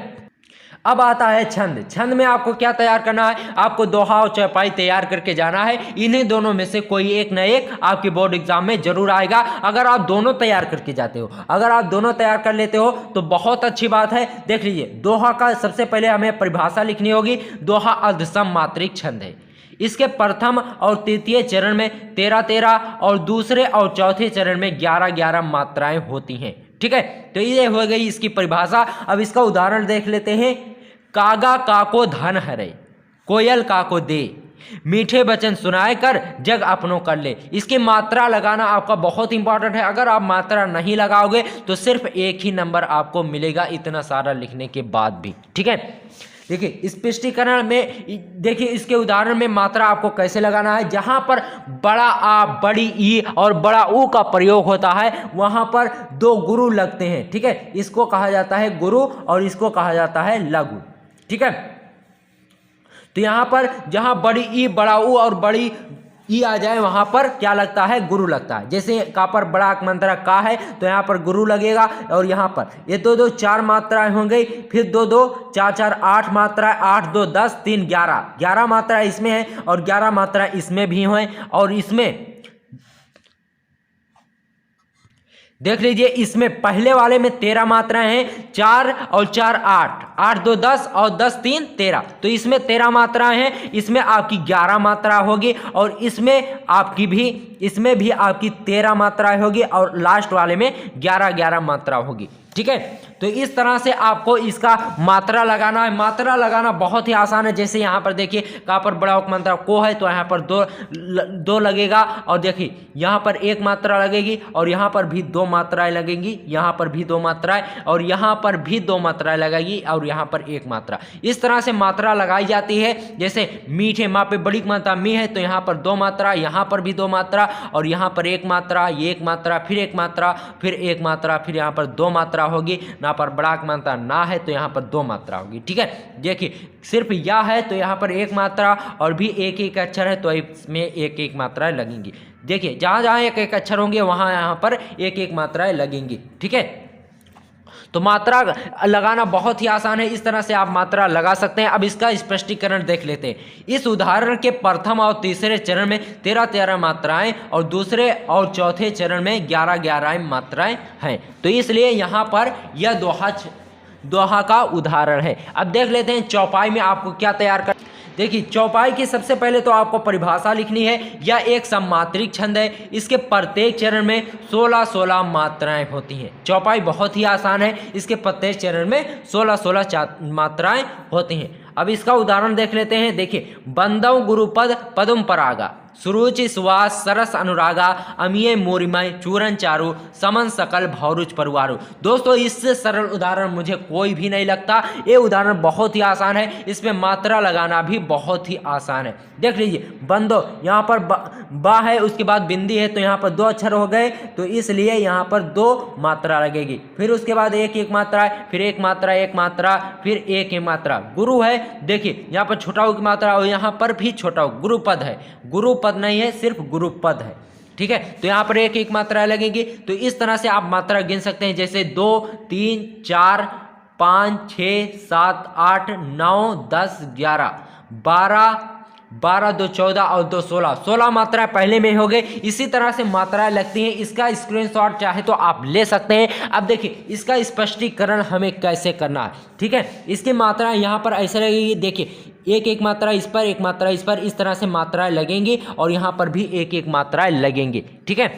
अब आता है छंद। छंद में आपको क्या तैयार करना है, आपको दोहा और चौपाई तैयार करके जाना है। इन्हीं दोनों में से कोई एक न एक आपके बोर्ड एग्जाम में जरूर आएगा। अगर आप दोनों तैयार करके जाते हो, अगर आप दोनों तैयार कर लेते हो तो बहुत अच्छी बात है। देख लीजिए, दोहा का सबसे पहले हमें परिभाषा लिखनी होगी। दोहा अर्धसम मात्रिक छंद है। इसके प्रथम और तृतीय चरण में 13-13 और दूसरे और चौथे चरण में 11-11 मात्राएं होती हैं। ठीक है, तो ये हो गई इसकी परिभाषा। अब इसका उदाहरण देख लेते हैं। कागा काको धन हरे, कोयल काको दे, मीठे वचन सुनाए कर जग अपनों कर ले। इसकी मात्रा लगाना आपका बहुत इंपॉर्टेंट है। अगर आप मात्रा नहीं लगाओगे तो सिर्फ एक ही नंबर आपको मिलेगा, इतना सारा लिखने के बाद भी। ठीक है, देखिए स्पष्टीकरण में देखिए इसके उदाहरण में मात्रा आपको कैसे लगाना है। जहां पर बड़ा आ, बड़ी ई और बड़ा ऊ का प्रयोग होता है वहां पर 2 गुरु लगते हैं। ठीक है, इसको कहा जाता है गुरु और इसको कहा जाता है लघु। ठीक है, तो यहां पर जहां बड़ी ई, बड़ा ऊ और बड़ी ई आ जाए वहां पर क्या लगता है, गुरु लगता है। जैसे का पर बड़ा मंत्रा का है तो यहाँ पर गुरु लगेगा, और यहाँ पर ये 2-2 4 मात्राएं हो गई, फिर 2-2 4-4 8 मात्राएं, 8-2 10 3 11 मात्राएं इसमें है और 11 मात्राएं इसमें भी हैं। और इसमें देख लीजिए, इसमें पहले वाले में 13 मात्राएं हैं, 4 और 4 8, 8-2 10 और 10 3 13। तो इसमें 13 मात्राएं हैं, इसमें आपकी 11 मात्रा होगी और इसमें भी आपकी 13 मात्राएं होगी और लास्ट वाले में 11-11 मात्रा होगी। ठीक है। तो इस तरह से आपको इसका मात्रा लगाना है। मात्रा लगाना बहुत ही आसान है। जैसे यहाँ पर देखिए कहाँ पर बड़ा मात्रा को है तो यहाँ पर दो लगेगा, और देखिए यहाँ पर एक मात्रा लगेगी और यहाँ पर भी दो मात्राएं लगेंगी, यहाँ पर भी दो मात्राएं और यहाँ पर भी दो मात्राएं लगेगी और यहाँ पर एक मात्रा। इस तरह से मात्रा लगाई जाती है। जैसे मीठ है, माँ पे बड़ी मात्रा मी है तो यहाँ पर दो मात्रा, यहाँ पर भी दो मात्रा और यहाँ पर एक मात्रा, ये एक मात्रा, फिर एक मात्रा, फिर एक मात्रा, फिर यहाँ पर दो मात्रा होगी। ना पर बड़ा मात्रा ना है तो यहाँ पर दो मात्रा होगी। ठीक है, देखिए सिर्फ या है तो यहाँ पर एक मात्रा और भी एक एक अक्षर है तो इसमें एक एक मात्राएं लगेंगी। देखिए जहाँ जहाँ एक एक अक्षर होंगे वहाँ यहाँ पर एक एक मात्राएं लगेंगी। ठीक है, तो मात्रा लगाना बहुत ही आसान है। इस तरह से आप मात्रा लगा सकते हैं। अब इसका स्पष्टीकरण देख लेते हैं। इस उदाहरण के प्रथम और तीसरे चरण में 13-13 मात्राएं और दूसरे और चौथे चरण में 11-11 मात्राएं हैं। तो इसलिए यहाँ पर यह दोहा का उदाहरण है। अब देख लेते हैं चौपाई में आपको क्या तैयार कर। देखिए चौपाई की सबसे पहले तो आपको परिभाषा लिखनी है। यह एक सममात्रिक छंद है। इसके प्रत्येक चरण में 16-16 मात्राएं होती हैं। चौपाई बहुत ही आसान है। इसके प्रत्येक चरण में 16-16 मात्राएं होती हैं। अब इसका उदाहरण देख लेते हैं। देखिए बंदव गुरुपद पदम परागा, सुरुचि सुवास सरस अनुरागा, अमीय मोरिमय चूरन चारु, समन सकल भौरुच परिवारो। दोस्तों इससे सरल उदाहरण मुझे कोई भी नहीं लगता। ये उदाहरण बहुत ही आसान है। इसमें मात्रा लगाना भी बहुत ही आसान है। देख लीजिए बंदो, यहाँ पर बा है, उसके बाद बिंदी है तो यहाँ पर दो अक्षर हो गए तो इसलिए यहाँ पर दो मात्रा लगेगी। फिर उसके बाद एक एक मात्रा है, फिर एक मात्रा, एक मात्रा, फिर एक मात्रा। गुरु है, देखिए यहाँ पर छोटा की मात्रा और यहाँ पर भी छोटा गुरुपद है। गुरुपद नहीं है, सिर्फ गुरुपद है। ठीक है, तो यहाँ पर एक एक मात्रा लगेगी। तो इस तरह से आप मात्रा गिन सकते हैं। जैसे 2, 3, 4, 5, 6, 7, 8, 9, 10, 11, 12, 2 14 और 2 16। 16 मात्राएं पहले में हो गए। इसी तरह से मात्राएं लगती हैं। इसका स्क्रीनशॉट चाहे तो आप ले सकते हैं। अब देखिए इसका स्पष्टीकरण हमें कैसे करना है। ठीक है, इसकी मात्राएं यहाँ पर ऐसे लगेगी। देखिए एक एक मात्रा इस पर, एक मात्रा इस पर, इस तरह से मात्राएं लगेंगी और यहाँ पर भी एक एक मात्राएं लगेंगी। ठीक है,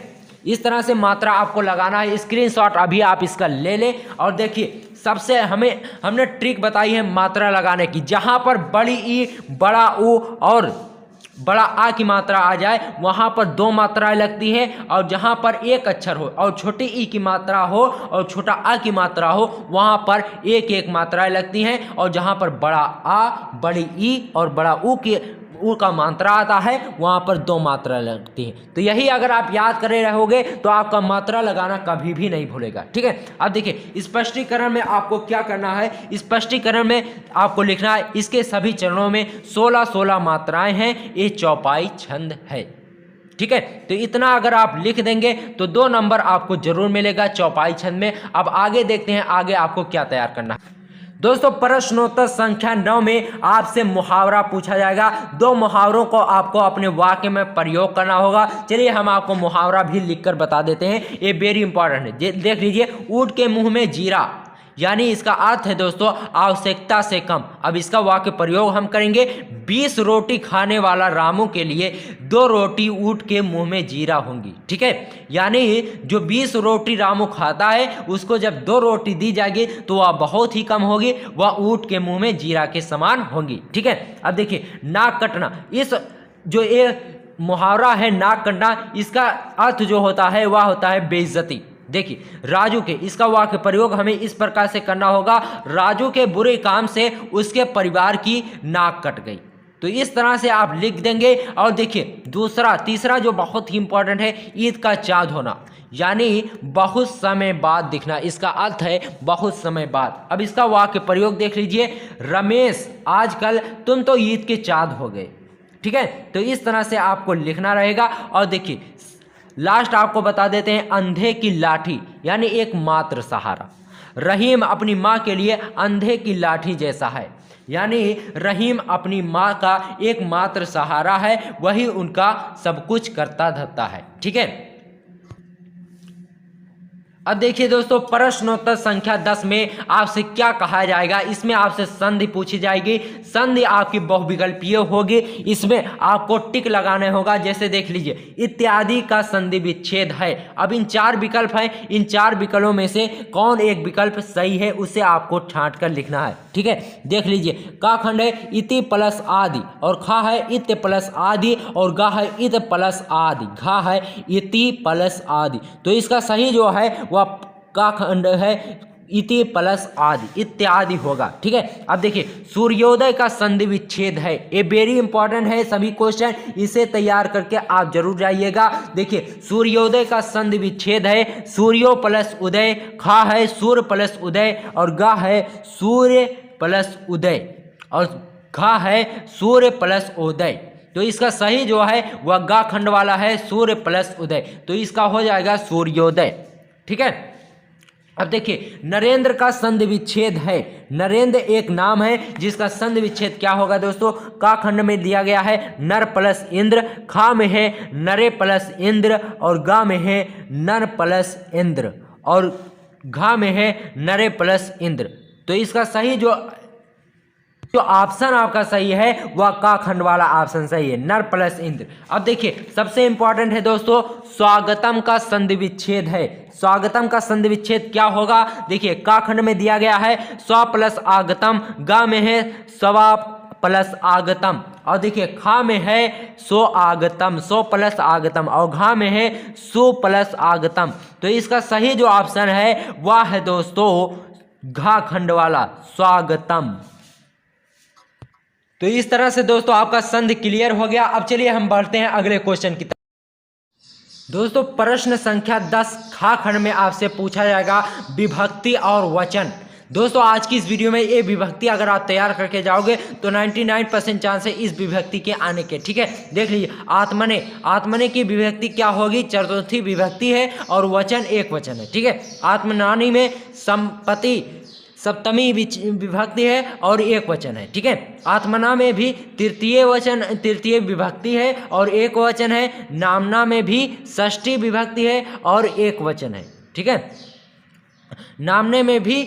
इस तरह से मात्रा आपको लगाना है। स्क्रीनशॉट अभी आप इसका ले लें और देखिए सबसे हमने ट्रिक बताई है मात्रा लगाने की। जहाँ पर बड़ी ई, बड़ा ऊ और बड़ा आ की मात्रा आ जाए वहाँ पर दो मात्राएं लगती हैं, और जहाँ पर एक अक्षर हो और छोटी ई की मात्रा हो और छोटा आ की मात्रा हो वहाँ पर एक एक मात्राएं लगती हैं, और जहाँ पर बड़ा आ, बड़ी ई और बड़ा ऊ का मात्रा आता है वहाँ पर दो मात्रा लगती हैं। तो यही अगर आप याद करे रहोगे तो आपका मात्रा लगाना कभी भी नहीं भूलेगा। ठीक है, अब देखिए स्पष्टीकरण में आपको क्या करना है। स्पष्टीकरण में आपको लिखना है इसके सभी चरणों में 16-16 मात्राएं हैं। ये चौपाई छंद है। ठीक है, तो इतना अगर आप लिख देंगे तो 2 नंबर आपको जरूर मिलेगा चौपाई छंद में। अब आगे देखते हैं आगे आपको क्या तैयार करना है। दोस्तों प्रश्नोत्तर संख्या 9 में आपसे मुहावरा पूछा जाएगा। 2 मुहावरों को आपको अपने वाक्य में प्रयोग करना होगा। चलिए हम आपको मुहावरा भी लिखकर बता देते हैं। ये वेरी इंपॉर्टेंट है। देख लीजिए, ऊंट के मुंह में जीरा, यानी इसका अर्थ है दोस्तों आवश्यकता से कम। अब इसका वाक्य प्रयोग हम करेंगे। 20 रोटी खाने वाला रामू के लिए 2 रोटी ऊंट के मुंह में जीरा होंगी। ठीक है, यानी जो 20 रोटी रामू खाता है उसको जब 2 रोटी दी जाएगी तो वह बहुत ही कम होगी, वह ऊंट के मुंह में जीरा के समान होंगी। ठीक है, अब देखिए नाक कटना, इस जो ये मुहावरा है नाक कटना, इसका अर्थ जो होता है वह होता है बेइज्जती। देखिए राजू के, इसका वाक्य प्रयोग हमें इस प्रकार से करना होगा। राजू के बुरे काम से उसके परिवार की नाक कट गई। तो इस तरह से आप लिख देंगे। और देखिए तीसरा जो बहुत ही इंपॉर्टेंट है, ईद का चाँद होना, यानी बहुत समय बाद दिखना। इसका अर्थ है बहुत समय बाद। अब इसका वाक्य प्रयोग देख लीजिए। रमेश आजकल तुम तो ईद के चाँद हो गए। ठीक है, तो इस तरह से आपको लिखना रहेगा। और देखिए लास्ट आपको बता देते हैं, अंधे की लाठी यानी एक मात्र सहारा। रहीम अपनी माँ के लिए अंधे की लाठी जैसा है, यानी रहीम अपनी माँ का एक मात्र सहारा है, वही उनका सब कुछ करता धरता है। ठीक है, अब देखिए दोस्तों, प्रश्नोत्तर संख्या 10 में आपसे क्या कहा जाएगा। इसमें आपसे संधि पूछी जाएगी। संधि आपकी बहुविकल्पीय होगी। इसमें आपको टिक लगाने होगा। जैसे देख लीजिए, इत्यादि का संधि विच्छेद है। अब इन 4 विकल्प हैं, इन 4 विकल्पों में से कौन एक विकल्प सही है उसे आपको छांट कर लिखना है। ठीक है, देख लीजिए, का खंड है इति प्लस आदि, और खा है इत प्लस आदि, और गा है इत प्लस आदि, घा है इति प्लस आदि। तो इसका सही जो है वह का खंड है इति प्लस आदि, इत्यादि होगा। ठीक है, अब देखिए, सूर्योदय का संधि विच्छेद है। ये वेरी इंपॉर्टेंट है, सभी क्वेश्चन इसे तैयार करके आप जरूर जाइएगा। देखिए, सूर्योदय का संधि विच्छेद है सूर्यो प्लस उदय, खा है सूर्य प्लस उदय, और गा है सूर्य प्लस उदय, और घा है सूर्य प्लस उदय। तो इसका सही जो है वह गा खंड वाला है, सूर्य प्लस उदय। तो इसका हो जाएगा सूर्योदय। ठीक है, अब देखिए, नरेंद्र का संधि विच्छेद है। नरेंद्र एक नाम है जिसका संधि विच्छेद क्या होगा दोस्तों, का खंड में दिया गया है नर प्लस इंद्र, खा में है नरे प्लस इंद्र, और गा में है नर प्लस इंद्र, और घा में है नरे प्लस इंद्र। तो इसका सही जो ऑप्शन आपका सही है वह का खंड वाला ऑप्शन सही है, नर प्लस इंद्र। अब देखिए, सबसे इंपॉर्टेंट है दोस्तों, स्वागतम का संधि विच्छेद है। स्वागतम का संधि विच्छेद क्या होगा, देखिए, का खंड में दिया गया है स्व प्लस आगतम, गा में है स्वा प्लस आगतम, और देखिए, खा में है सो आगतम, सो प्लस आगतम, और घा में है सु प्लस आगतम। तो इसका सही जो ऑप्शन है वह है दोस्तों घा खंड वाला, स्वागतम। तो इस तरह से दोस्तों आपका संधि क्लियर हो गया। अब चलिए हम बढ़ते हैं अगले क्वेश्चन की तरफ। दोस्तों, प्रश्न संख्या 10 खा खंड में आपसे पूछा जाएगा विभक्ति और वचन। दोस्तों, आज की इस वीडियो में ये विभक्ति अगर आप तैयार करके जाओगे तो 99% चांस है इस विभक्ति के आने के। ठीक है, देख लीजिए, आत्मने, आत्मने की विभक्ति क्या होगी, चतुर्थी विभक्ति है, और वचन एक वचन है। ठीक है, आत्मनानी में संपत्ति सप्तमी विभक्ति है और एक वचन है। ठीक है, आत्मना में भी तृतीय विभक्ति है और एक वचन है। नामना में भी षष्ठी विभक्ति है और एक वचन है। ठीक है, नामने में भी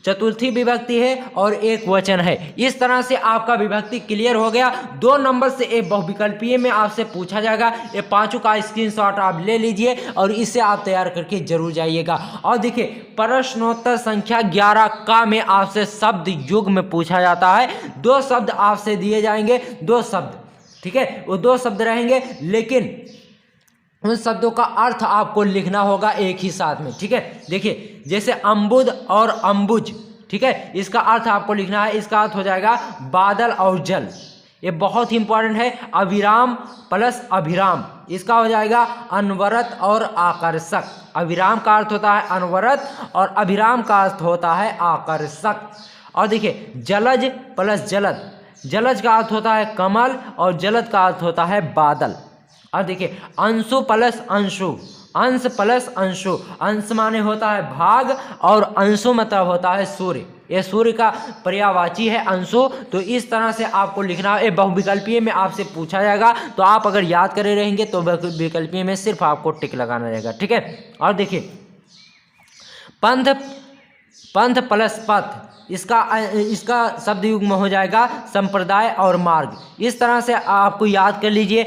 चतुर्थी विभक्ति है और एक वचन है। इस तरह से आपका विभक्ति क्लियर हो गया। 2 नंबर से एक बहुविकल्पीय में आपसे पूछा जाएगा। ये 5 का स्क्रीनशॉट आप ले लीजिए और इसे आप तैयार करके जरूर जाइएगा। और देखिए, प्रश्नोत्तर संख्या 11 का में आपसे शब्द युग में पूछा जाता है। 2 शब्द आपसे दिए जाएंगे, 2 शब्द। ठीक है, वो 2 शब्द रहेंगे, लेकिन उन शब्दों का अर्थ आपको लिखना होगा एक ही साथ में। ठीक है, देखिए, जैसे अम्बुद और अम्बुज। ठीक है, इसका अर्थ आपको लिखना है। इसका अर्थ हो जाएगा बादल और जल। ये बहुत ही इंपॉर्टेंट है। अविराम प्लस अभिराम, इसका हो जाएगा अनवरत और आकर्षक। अविराम का अर्थ होता है अनवरत और अभिराम का अर्थ होता है आकर्षक। और देखिए, जलज प्लस जलद, जलज का अर्थ होता है कमल और जलद का अर्थ होता है बादल। और देखिए, अंशु प्लस अंशु, अंश प्लस अंशु, अंश माने होता है भाग और अंशु मतलब होता है सूर्य। ये सूर्य का पर्यायवाची है अंशु। तो इस तरह से आपको लिखना है। बहुविकल्पीय में आपसे पूछा जाएगा, तो आप अगर याद करे रहेंगे तो विकल्पीय में सिर्फ आपको टिक लगाना रहेगा। ठीक है, और देखिए, पंथ, पंथ प्लस पथ, इसका शब्द युग्म हो जाएगा संप्रदाय और मार्ग। इस तरह से आपको याद कर लीजिए।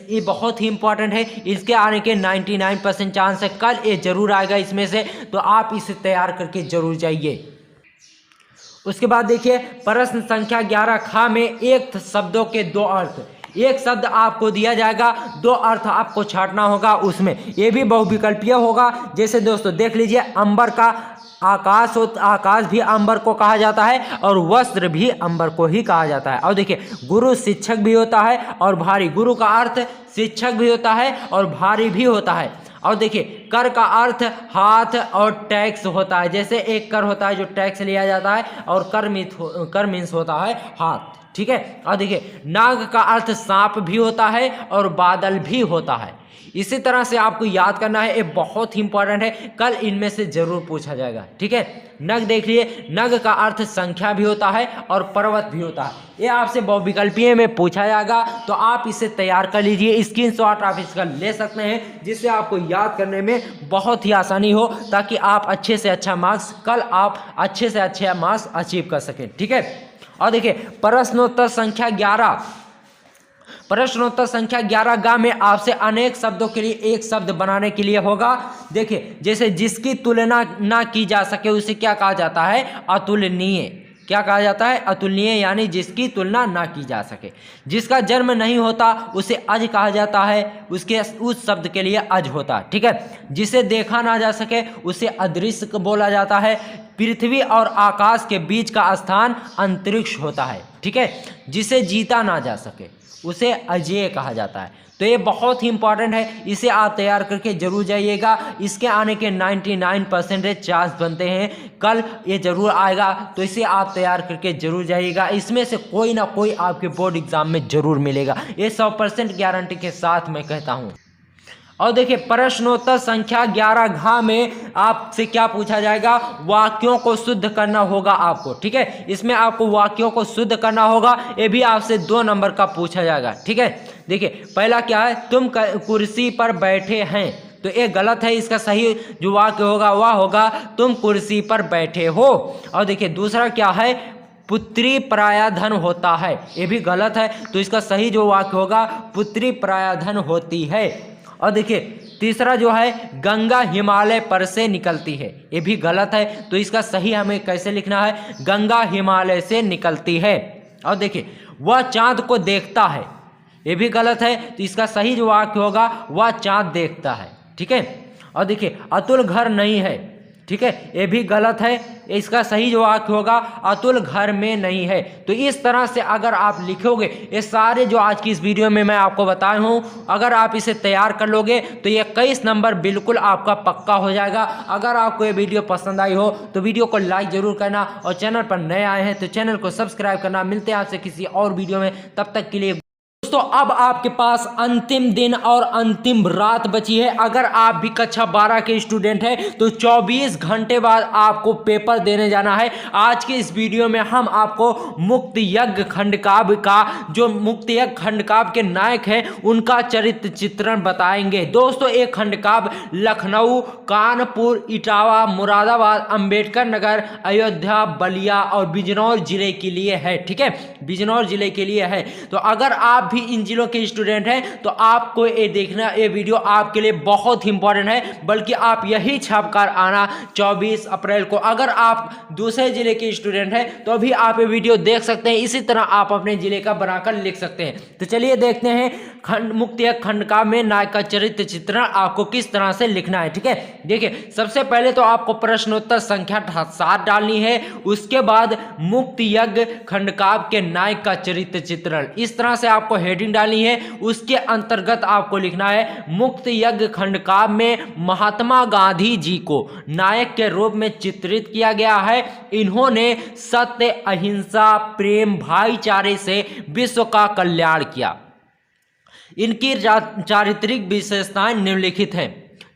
ये बहुत ही इंपॉर्टेंट है। इसके आने के 99% चांस है। कल ये जरूर आएगा इसमें से, तो आप इसे तैयार करके जरूर जाइए। उसके बाद देखिए, प्रश्न संख्या 11 खा में एक शब्दों के 2 अर्थ। एक शब्द आपको दिया जाएगा, 2 अर्थ आपको छांटना होगा उसमें। ये भी बहुविकल्पीय होगा। जैसे दोस्तों देख लीजिए, अंबर का आकाश आकाश भी अंबर को कहा जाता है और वस्त्र भी अंबर को ही कहा जाता है। और देखिए, गुरु शिक्षक भी होता है और भारी, गुरु का अर्थ शिक्षक भी होता है और भारी भी होता है। और देखिए, कर का अर्थ हाथ और टैक्स होता है। जैसे एक कर होता है जो टैक्स लिया जाता है, और कर मीन्स होता है हाथ। ठीक है, और देखिए, नाग का अर्थ सांप भी होता है और बादल भी होता है। इसी तरह से आपको याद करना है, ये बहुत ही इंपॉर्टेंट है, कल इनमें से जरूर पूछा जाएगा। ठीक है, नग देख लिए, नग का अर्थ संख्या भी होता है और पर्वत भी होता है। ये आपसे बहुविकल्पीय में पूछा जाएगा, तो आप इसे तैयार कर लीजिए, स्क्रीनशॉट आप इसका ले सकते हैं, जिससे आपको याद करने में बहुत ही आसानी हो, ताकि आप अच्छे से अच्छा मार्क्स कल आप अच्छे से अच्छे मार्क्स अचीव कर सकें। ठीक है, और देखिए प्रश्नोत्तर संख्या 11, प्रश्नोत्तर संख्या 11 गा में आपसे अनेक शब्दों के लिए एक शब्द बनाने के लिए होगा। देखिए, जैसे जिसकी तुलना ना की जा सके उसे क्या कहा जाता है? अतुलनीय। क्या कहा जाता है? अतुलनीय, यानी जिसकी तुलना ना की जा सके। जिसका जन्म नहीं होता उसे अज कहा जाता है, उसके उस शब्द के लिए अज होता है। ठीक है, जिसे देखा ना जा सके उसे अदृश्य बोला जाता है। पृथ्वी और आकाश के बीच का स्थान अंतरिक्ष होता है। ठीक है, जिसे जीता ना जा सके उसे अजेय कहा जाता है। तो ये बहुत ही इंपॉर्टेंट है, इसे आप तैयार करके जरूर जाइएगा। इसके आने के 99% चांस बनते हैं, कल ये जरूर आएगा, तो इसे आप तैयार करके जरूर जाइएगा। इसमें से कोई ना कोई आपके बोर्ड एग्जाम में जरूर मिलेगा, ये 100% गारंटी के साथ मैं कहता हूँ। और देखिए प्रश्नोत्तर संख्या 11 घ में आपसे क्या पूछा जाएगा? वाक्यों को शुद्ध करना होगा आपको। ठीक है, इसमें आपको वाक्यों को शुद्ध करना होगा, ये भी आपसे 2 नंबर का पूछा जाएगा। ठीक है, देखिए पहला क्या है? तुम कुर्सी पर बैठे हैं, तो ये गलत है, इसका सही जो वाक्य होगा वह होगा तुम कुर्सी पर बैठे हो। और देखिए दूसरा क्या है? पुत्री परायाधन होता है, ये भी गलत है, तो इसका सही जो वाक्य होगा पुत्री परायाधन होती है। और देखिए तीसरा जो है गंगा हिमालय पर से निकलती है, ये भी गलत है, तो इसका सही हमें कैसे लिखना है? गंगा हिमालय से निकलती है। और देखिए वह चांद को देखता है, ये भी गलत है, तो इसका सही जो वाक्य होगा वह चांद देखता है। ठीक है, और देखिए अतुल घर नहीं है, ठीक है, ये भी गलत है, इसका सही जो वाक्य होगा अतुल घर में नहीं है। तो इस तरह से अगर आप लिखोगे, ये सारे जो आज की इस वीडियो में मैं आपको बताया हूँ, अगर आप इसे तैयार कर लोगे तो ये 21 नंबर बिल्कुल आपका पक्का हो जाएगा। अगर आपको ये वीडियो पसंद आई हो तो वीडियो को लाइक जरूर करना, और चैनल पर नए आए हैं तो चैनल को सब्सक्राइब करना। मिलते हैं आपसे किसी और वीडियो में, तब तक के लिए दोस्तों अब आपके पास अंतिम दिन और अंतिम रात बची है। अगर आप भी कक्षा 12 के स्टूडेंट हैं तो 24 घंटे बाद आपको पेपर देने जाना है। आज के इस वीडियो में हम आपको मुक्त यज्ञ खंडकाव्य का, जो मुक्त यज्ञ खंडकाव्य के नायक हैं उनका चरित्र चित्रण बताएंगे। दोस्तों एक खंडकाव्य लखनऊ, कानपुर, इटावा, मुरादाबाद, अंबेडकर नगर, अयोध्या, बलिया और बिजनौर जिले के लिए है। ठीक है, बिजनौर जिले के लिए है। तो अगर आप भी इन जिलों के स्टूडेंट हैं तो आपको ये देखना, ये वीडियो आपके लिए बहुत ही इंपॉर्टेंट है, बल्कि आप यही छापकर आना 24 अप्रैल को। अगर आप दूसरे जिले के स्टूडेंट हैं तो भी आप ये वीडियो देख सकते हैं, इसी तरह आप अपने जिले का बनाकर लिख सकते हैं। तो चलिए देखते हैं मुक्त यज्ञ खंडकाव्य में नायक का चरित्र चित्रण आपको किस तरह से लिखना है। ठीक है, देखिए सबसे पहले तो आपको प्रश्नोत्तर संख्या 7 डालनी है, उसके बाद मुक्त यज्ञ खंडकाव्य के नायक का चरित्र चित्रण, इस तरह से आपको हेडिंग डालनी है। उसके अंतर्गत आपको लिखना है मुक्त यज्ञ खंडकाव्य में महात्मा गांधी जी को नायक के रूप में चित्रित किया गया है। इन्होंने सत्य, अहिंसा, प्रेम, भाईचारे से विश्व का कल्याण किया। इनकी चारित्रिक विशेषताएं निम्नलिखित हैं।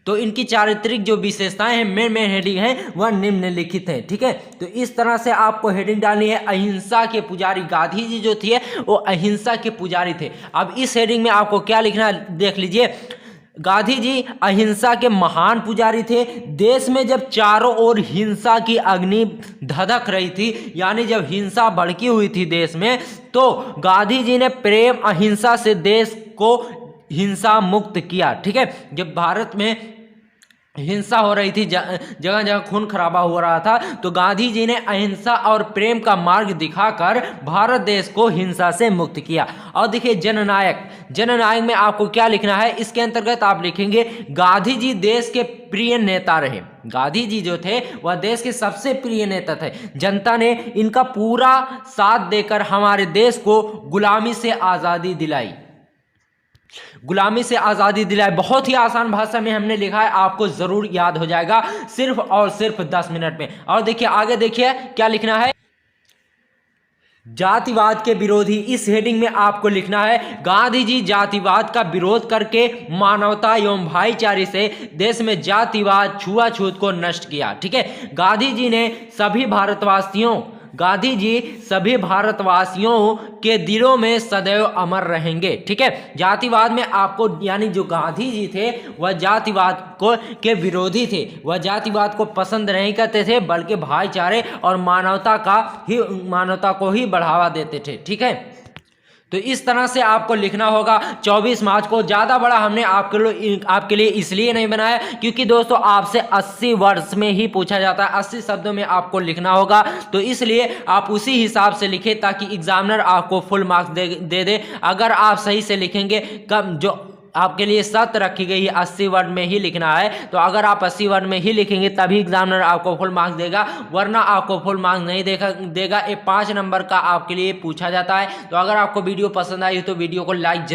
तो इनकी चारित्रिक जो विशेषताएं हैं, मेन हेडिंग है वह निम्नलिखित है। ठीक है, तो इस तरह से आपको हेडिंग डालनी है। अहिंसा के पुजारी गांधी जी जो थे वो अहिंसा के पुजारी थे। अब इस हेडिंग में आपको क्या लिखना है देख लीजिए। गांधी जी अहिंसा के महान पुजारी थे। देश में जब चारों ओर हिंसा की अग्नि धधक रही थी, यानी जब हिंसा भड़की हुई थी देश में, तो गांधी जी ने प्रेम अहिंसा से देश को हिंसा मुक्त किया। ठीक है, जब भारत में हिंसा हो रही थी, जगह जगह खून खराबा हो रहा था, तो गांधी जी ने अहिंसा और प्रेम का मार्ग दिखाकर भारत देश को हिंसा से मुक्त किया। और देखिए जननायक, जननायक में आपको क्या लिखना है, इसके अंतर्गत आप लिखेंगे गांधी जी देश के प्रिय नेता रहे। गांधी जी जो थे वह देश के सबसे प्रिय नेता थे। जनता ने इनका पूरा साथ देकर हमारे देश को गुलामी से आज़ादी दिलाई, गुलामी से आज़ादी दिलाई। बहुत ही आसान भाषा में हमने लिखा है, आपको जरूर याद हो जाएगा सिर्फ और सिर्फ 10 मिनट में। और देखिए आगे देखिए क्या लिखना है। जातिवाद के विरोधी, इस हेडिंग में आपको लिखना है गांधी जी जातिवाद का विरोध करके मानवता एवं भाईचारे से देश में जातिवाद छुआछूत को नष्ट किया। ठीक है, गांधी जी सभी भारतवासियों के दिलों में सदैव अमर रहेंगे। ठीक है, जातिवाद में आपको यानी जो गांधी जी थे वह जातिवाद को के विरोधी थे, वह जातिवाद को पसंद नहीं करते थे बल्कि भाईचारे और मानवता को ही बढ़ावा देते थे। ठीक है, तो इस तरह से आपको लिखना होगा 24 मार्च को। ज़्यादा बड़ा हमने आपके लिए इसलिए नहीं बनाया क्योंकि दोस्तों आपसे 80 वर्ड्स में ही पूछा जाता है, 80 शब्दों में आपको लिखना होगा, तो इसलिए आप उसी हिसाब से लिखें ताकि एग्जामिनर आपको फुल मार्क्स दे दे। अगर आप सही से लिखेंगे, कम जो आपके लिए शर्त रखी गई है 80 वर्ड में ही लिखना है, तो अगर आप 80 वर्ड में ही लिखेंगे तभी एग्जामिनर आपको फुल मार्क्स देगा, वरना आपको फुल मार्क्स नहीं देगा। ये 5 नंबर का आपके लिए पूछा जाता है। तो अगर आपको वीडियो पसंद आई तो वीडियो को लाइक